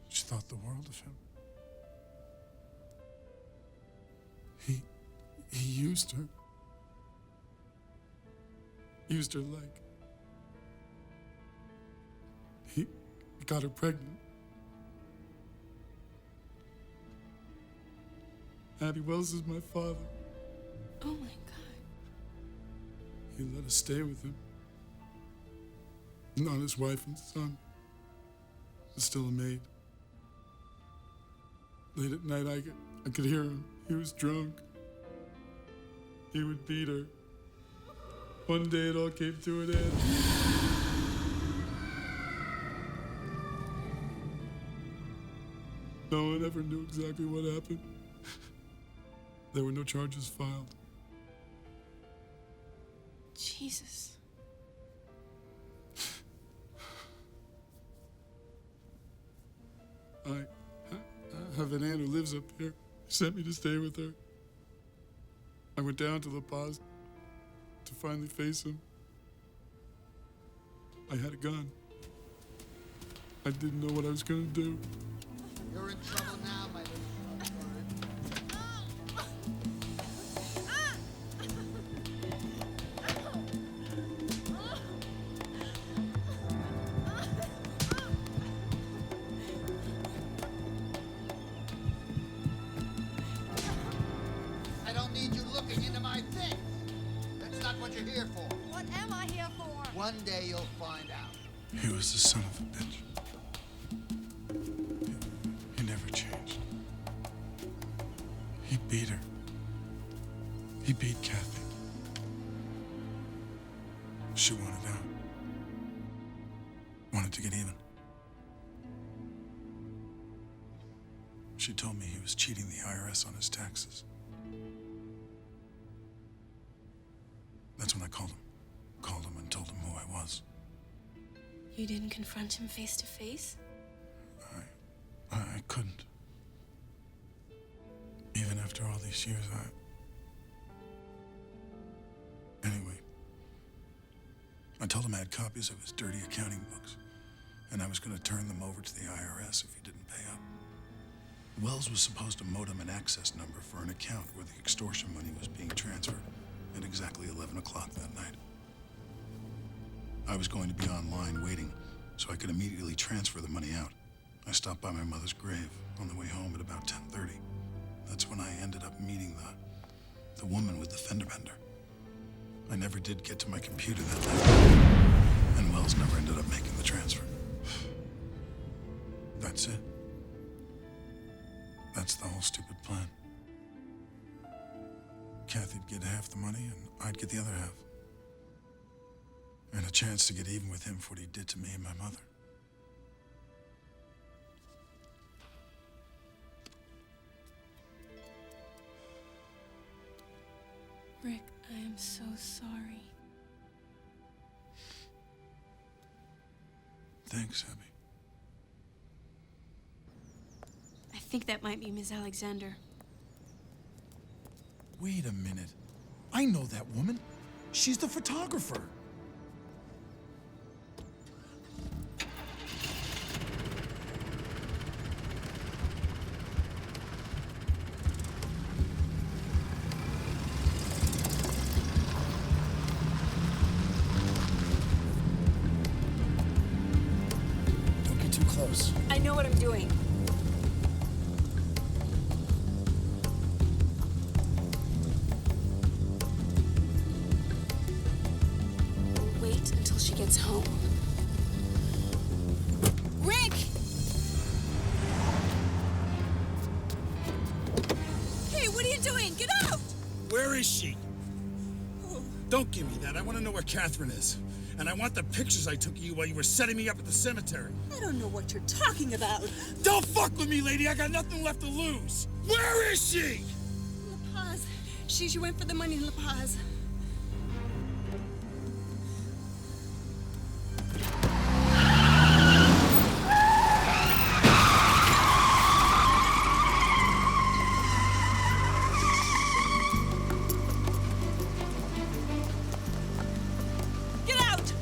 She thought the world of him. He used her. Used her like. He got her pregnant. Abby Wells is my father. Oh my God. He let us stay with him. Not his wife and son. Still a maid. Late at night, I could hear him. He was drunk. He would beat her. One day, it all came to an end. No one ever knew exactly what happened. There were no charges filed. Jesus. I have an aunt who lives up here. She sent me to stay with her. I went down to La Paz to finally face him. I had a gun. I didn't know what I was gonna do. You're in trouble now, my little I don't need you looking into my things. That's not what you're here for. What am I here for? One day you'll find out. He was the son of a bitch. He never changed. He beat her. He beat Kathy. She wanted out. Wanted to get even. She told me he was cheating the IRS on his taxes. That's when I called him. Called him and told him who I was. You didn't confront him face to face? I couldn't. Even after all these years, Anyway, I told him I had copies of his dirty accounting books, and I was going to turn them over to the IRS if he didn't pay up. Wells was supposed to modem an access number for an account where the extortion money was being transferred at exactly 11 o'clock that night. I was going to be online waiting so I could immediately transfer the money out. I stopped by my mother's grave on the way home at about 10:30. That's when I ended up meeting the woman with the fender bender. I never did get to my computer that night, and Wells never ended up making the transfer. That's it. That's the whole stupid plan. Kathy'd get half the money, and I'd get the other half. And a chance to get even with him for what he did to me and my mother. Rick, I am so sorry. Thanks, Abby. I think that might be Miss Alexander. Wait a minute. I know that woman. She's the photographer. Don't get too close. I know what I'm doing. Wait until she gets home. Rick! Hey, what are you doing? Get out! Where is she? Don't give me that. I want to know where Catherine is. And I want the pictures I took of you while you were setting me up at the cemetery. I don't know what you're talking about. Don't fuck with me, lady. I got nothing left to lose. Where is she? La Paz. She went for the money in La Paz. Get out!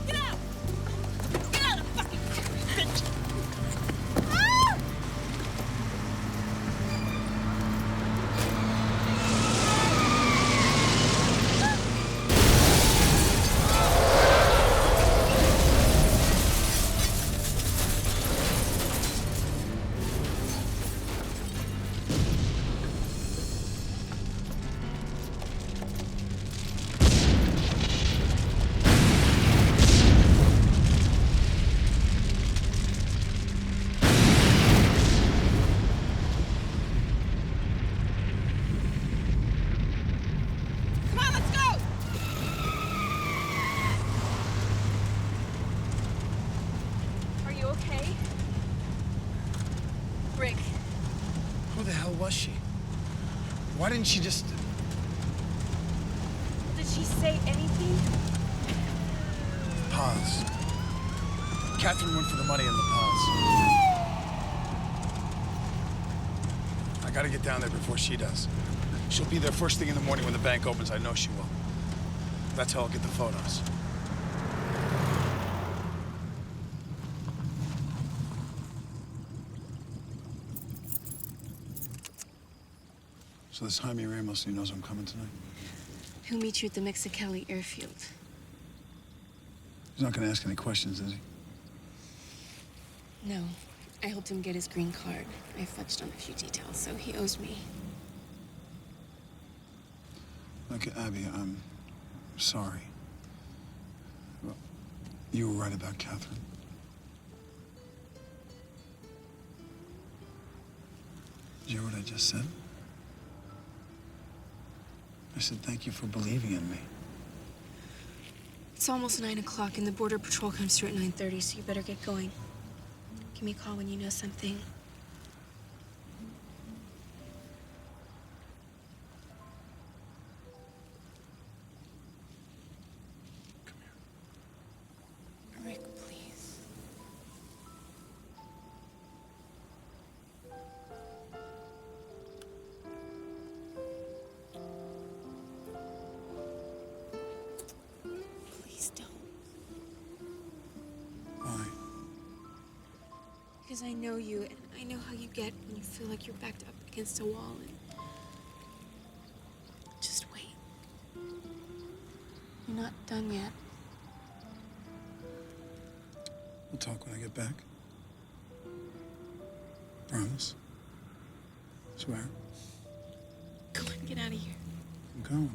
Get out! Get out, fucking bitch! Ah! Come on, let's go! Are you okay? Rick, Who the hell was she? Why didn't she just... did she say anything? Pause. Catherine went for the money in the pause. I gotta get down there before she does. She'll be there first thing in the morning when the bank opens. I know she will. That's how I'll get the photos. So this Jaime Ramos, he knows I'm coming tonight? He'll meet you at the Mexicali airfield. He's not gonna ask any questions, is he? No, I helped him get his green card. I fudged on a few details, so he owes me. Look, Abby, I'm sorry. Well, you were right about Catherine. Did you hear what I just said? I said thank you for believing in me. It's almost 9 o'clock and the Border Patrol comes through at 9:30, so you better get going. Give me a call when you know something. Rick, please. Please don't. Why? Because I know you, and I know how you get when you feel like you're backed up against a wall, and just wait. You're not done yet. We'll talk when I get back. Promise. Swear. Come on, get out of here. I'm going.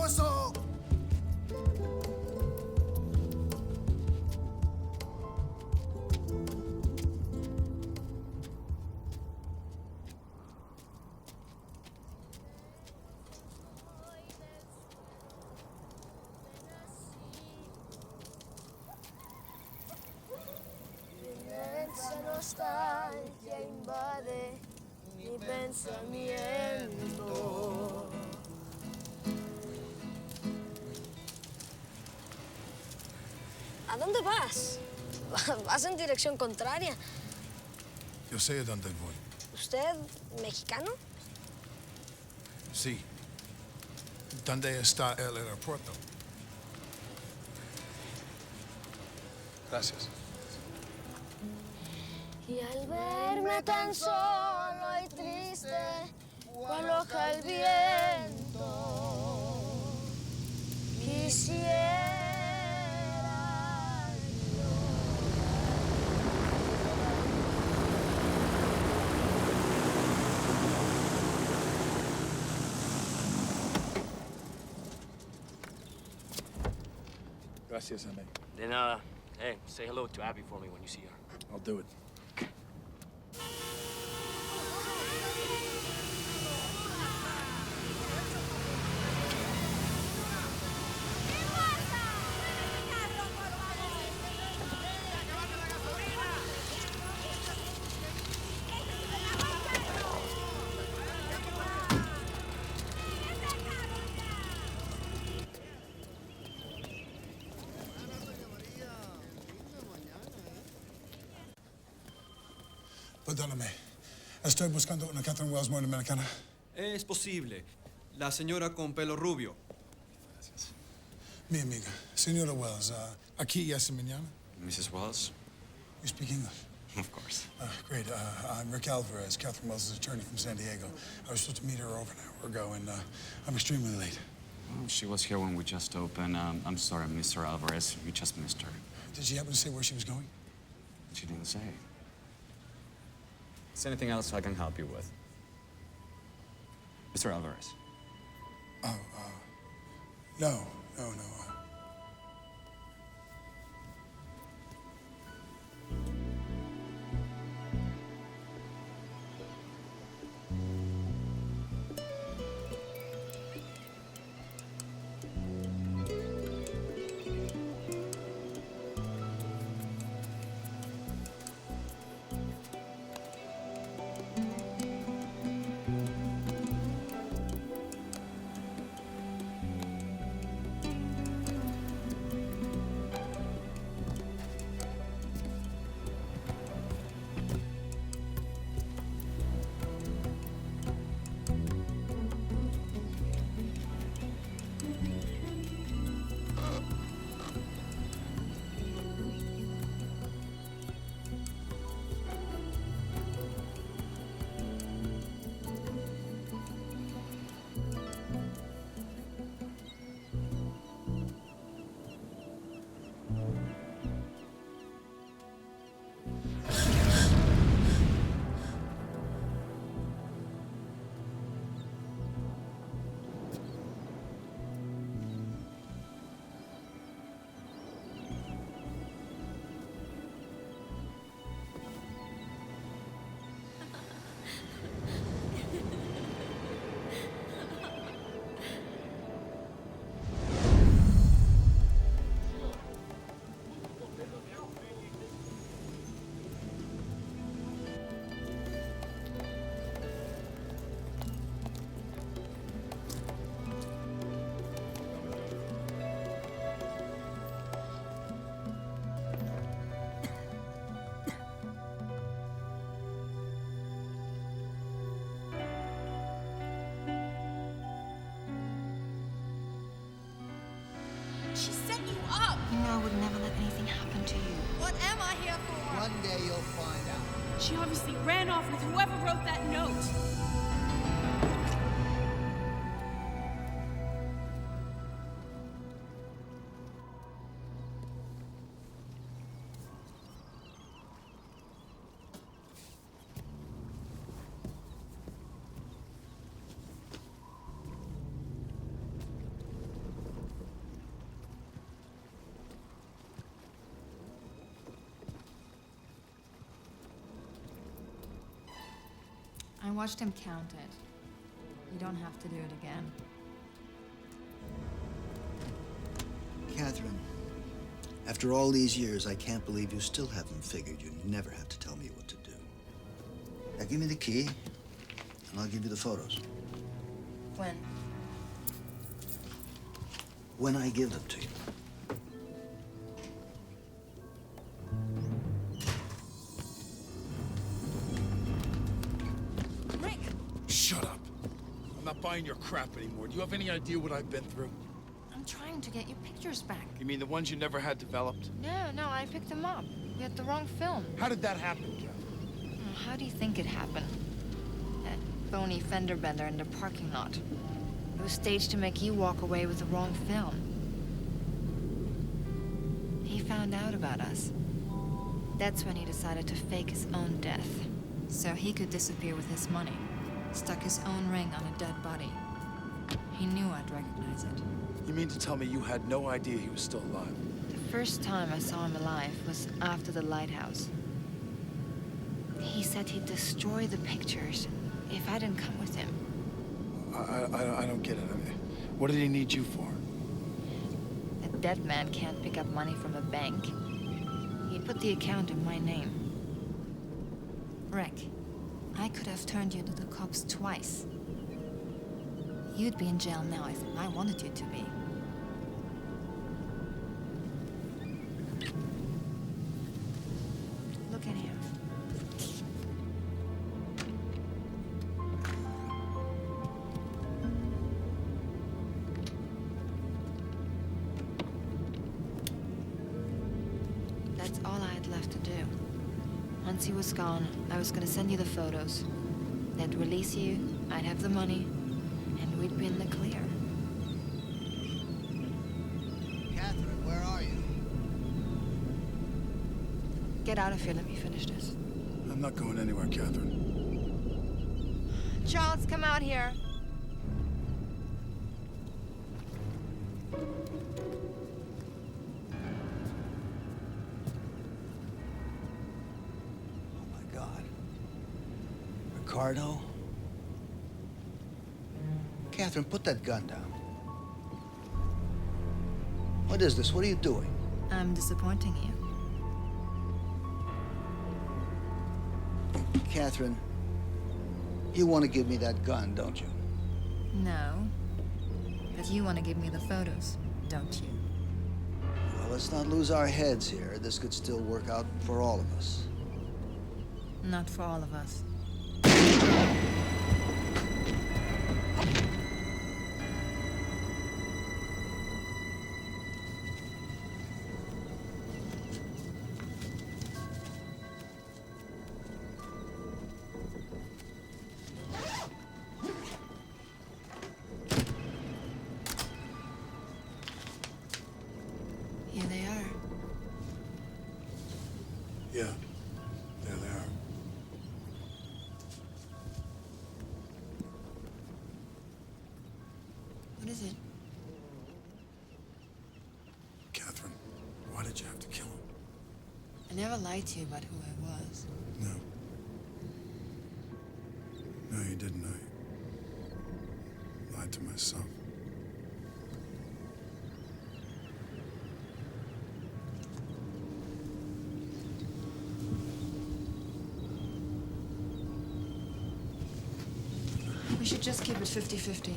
eso! Inmensa nostalgia invade mi pensamiento. ¿A dónde vas? Vas en dirección contraria. Yo sé a dónde voy. ¿Usted mexicano? Sí. ¿Dónde está el aeropuerto? Gracias. Y al verme tan solo y triste, cual hoja el viento, quisiera Gracias, amigo. Then, hey, say hello to Abby for me when you see her. I'll do it. Perdóname. Estoy buscando una Catherine Wells muy americana. Es posible. La señora con pelo rubio. Gracias. Mi amiga, señora Wells, aquí esta mañana. Mrs. Wells? You speak English? Of course. Great. I'm Rick Alvarez, Catherine Wells' attorney from San Diego. I was supposed to meet her over an hour ago, and I'm extremely late. Well, she was here when we just opened. I'm sorry, Mr. Alvarez. We just missed her. Did she happen to say where she was going? She didn't say. Is there anything else I can help you with? Mr. Alvarez. Oh, no. She set you up. You know I would never let anything happen to you. What am I here for? One day you'll find out. She obviously ran off with whoever wrote that note. watched him count it. You don't have to do it again. Catherine, after all these years, I can't believe you still haven't figured you never have to tell me what to do. Now give me the key, and I'll give you the photos. When? When I give them to you. Rick! Shut up. I'm not buying your crap anymore. Do you have any idea what I've been through? I'm trying to get your pictures back. You mean the ones you never had developed? No, I picked them up. We had the wrong film. How did that happen, Catherine? Oh, how do you think it happened? That phony fender bender in the parking lot. It was staged to make you walk away with the wrong film. He found out about us. That's when he decided to fake his own death, so he could disappear with his money. Stuck his own ring on a dead body. He knew I'd recognize it. You mean to tell me you had no idea he was still alive? The first time I saw him alive was after the lighthouse. He said he'd destroy the pictures if I didn't come with him. I don't get it. I mean, what did he need you for? A dead man can't pick up money from a bank. He put the account in my name. Rick, I could have turned you to the cops twice. You'd be in jail now if I wanted you to be. Look at him. That's all I had left to do. Once he was gone, I was gonna send you the photos. They'd release you, I'd have the money, and we'd be in the clear. Catherine, where are you? Get out of here, let me finish this. I'm not going anywhere, Catherine. Charles, come out here. Oh my God. Ricardo? Catherine, put that gun down. What is this? What are you doing? I'm disappointing you. Catherine, you want to give me that gun, don't you? No. But you want to give me the photos, don't you? Well, let's not lose our heads here. This could still work out for all of us. Not for all of us. Here they are. Yeah, there they are. What is it? Catherine, why did you have to kill him? I never lied to you about who I was. No. No, you didn't. I lied to myself. We should just keep it 50-50.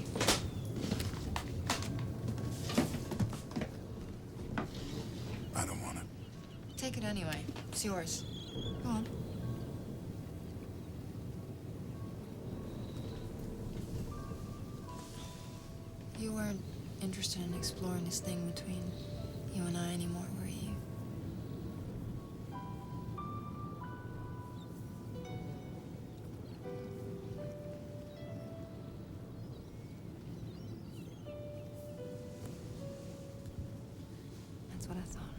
I don't want it. Take it anyway. It's yours. Go on. You weren't interested in exploring this thing between you and I anymore, were you? That's what I thought.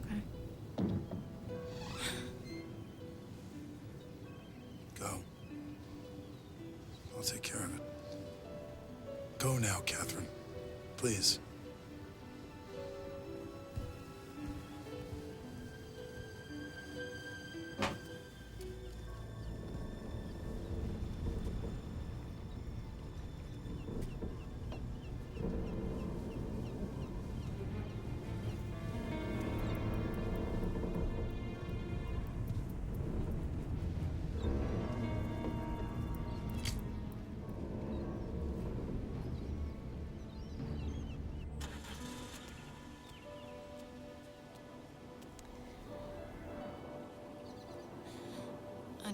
Okay. Go. I'll take care of it. Go now, Catherine. Please.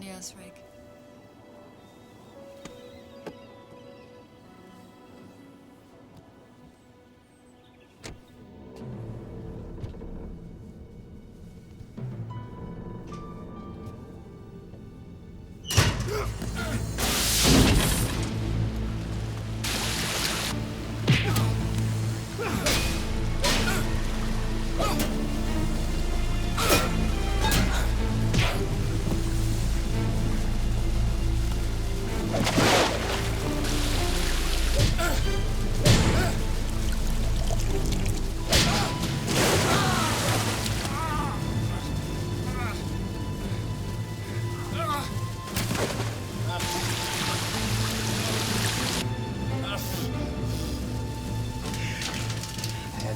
Grandiose, Rick.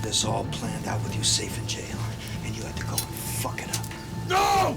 This all planned out with you safe in jail, and you had to go and fuck it up. No!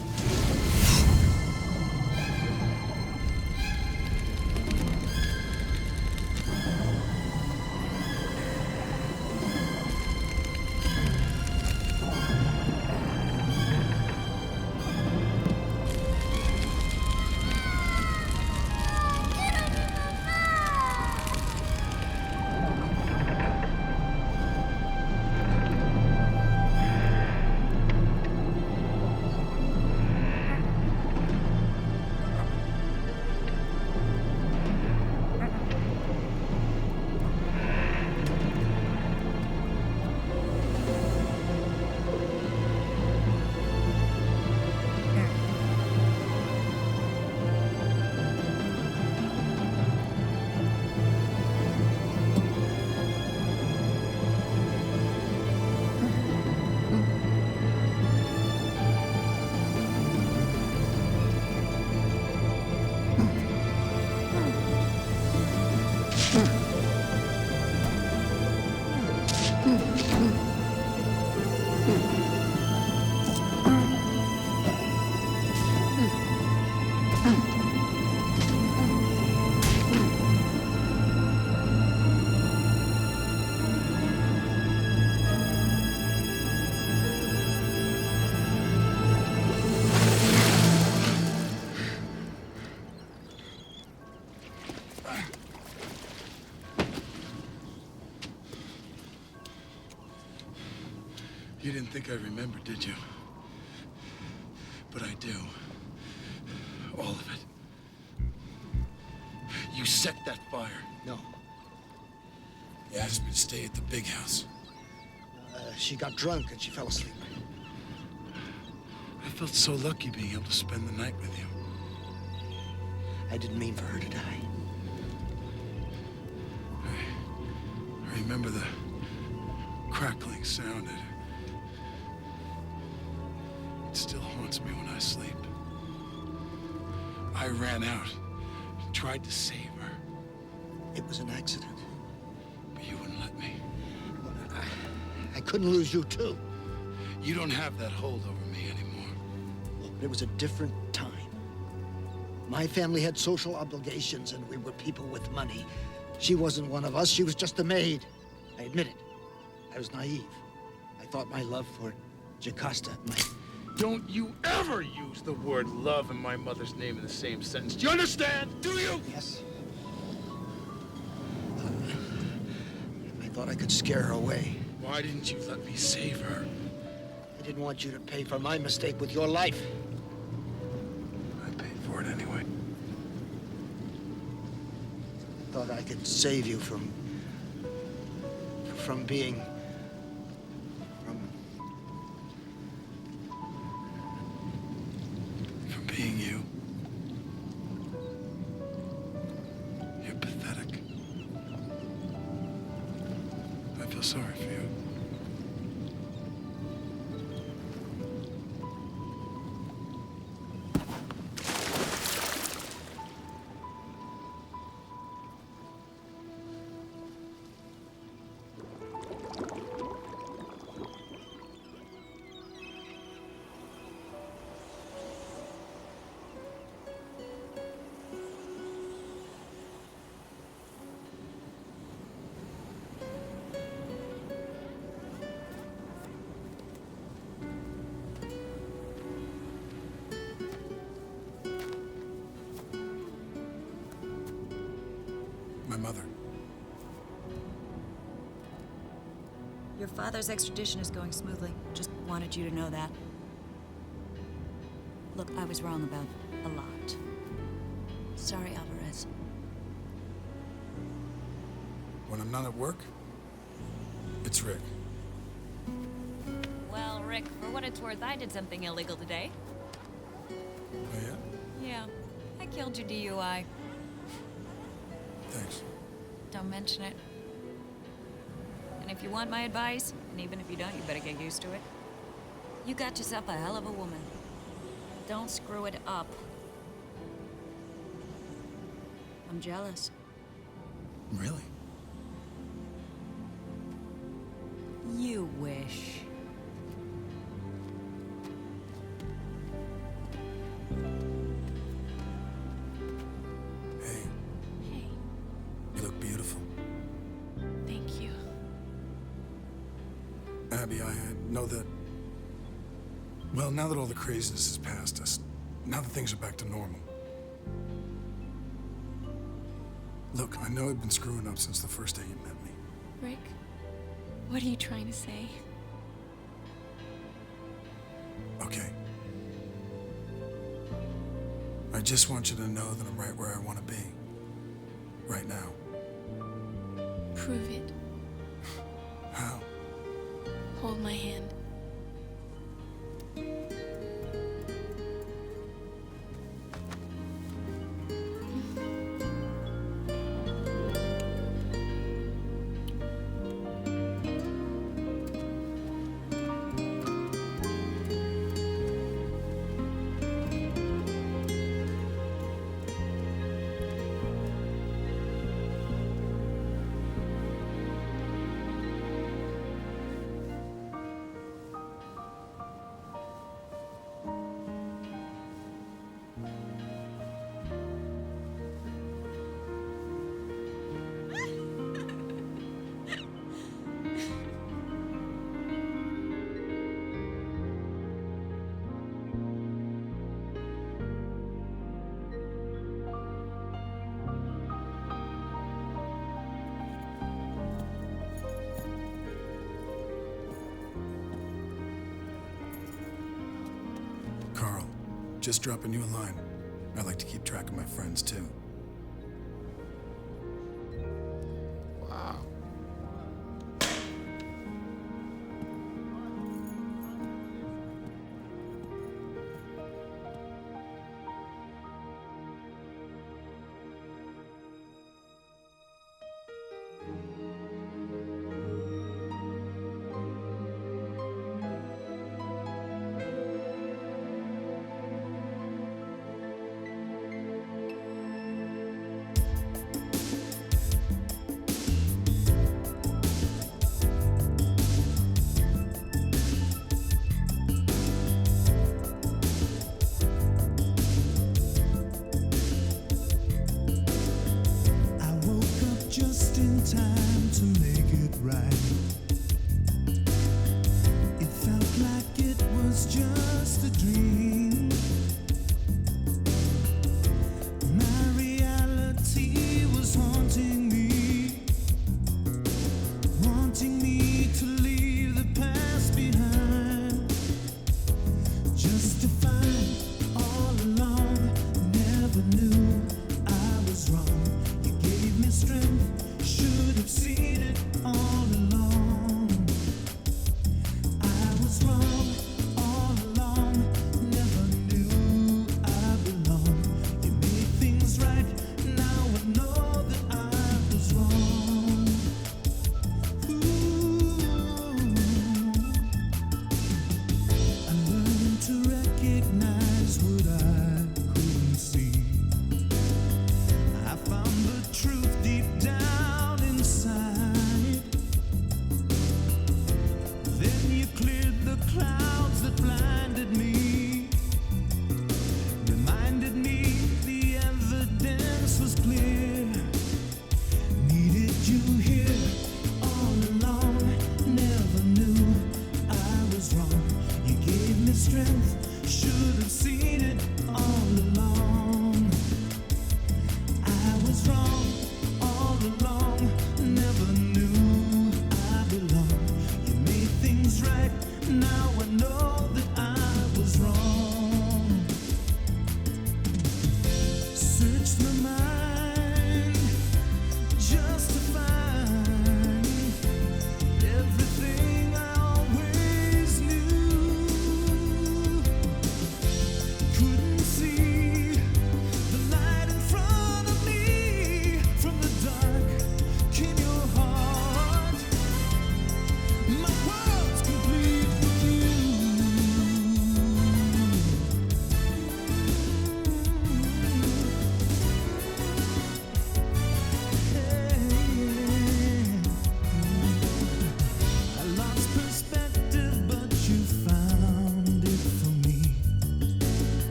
You didn't think I remembered, did you? But I do. All of it. You set that fire. No. You asked me to stay at the big house. She got drunk and she fell asleep. I felt so lucky being able to spend the night with you. I didn't mean for her to die. I remember the crackling sound. It still haunts me when I sleep. I ran out, tried to save her. It was an accident. But you wouldn't let me. Well, I couldn't lose you, too. You don't have that hold over me anymore. Look, it was a different time. My family had social obligations, and we were people with money. She wasn't one of us. She was just a maid. I admit it. I was naive. I thought my love for Jocasta, Don't you ever use the word love and my mother's name in the same sentence. Do you understand? Do you? Yes. I thought I could scare her away. Why didn't you let me save her? I didn't want you to pay for my mistake with your life. I paid for it anyway. I thought I could save you from being... From being you. You're pathetic. I feel sorry for you. My mother. Your father's extradition is going smoothly. Just wanted you to know that. Look, I was wrong about a lot. Sorry, Alvarez. When I'm not at work, it's Rick. Well, Rick, for what it's worth, I did something illegal today. Oh, yeah? Yeah, I killed your DUI. Thanks. Don't mention it. And if you want my advice, and even if you don't, you better get used to it. You got yourself a hell of a woman. Don't screw it up. I'm jealous. Really? You wish. Hey. Hey. You look beautiful. Thank you. Abby, I know that... Well, now that all the craziness is past us, now that things are back to normal. Look, I know I've been screwing up since the first day you met me. Rick, what are you trying to say? Okay. I just want you to know that I'm right where I want to be. Right now. Prove it. How? Hold my hand. Carl, just dropping you a line. I like to keep track of my friends, too. Wow. Just in time to make it right.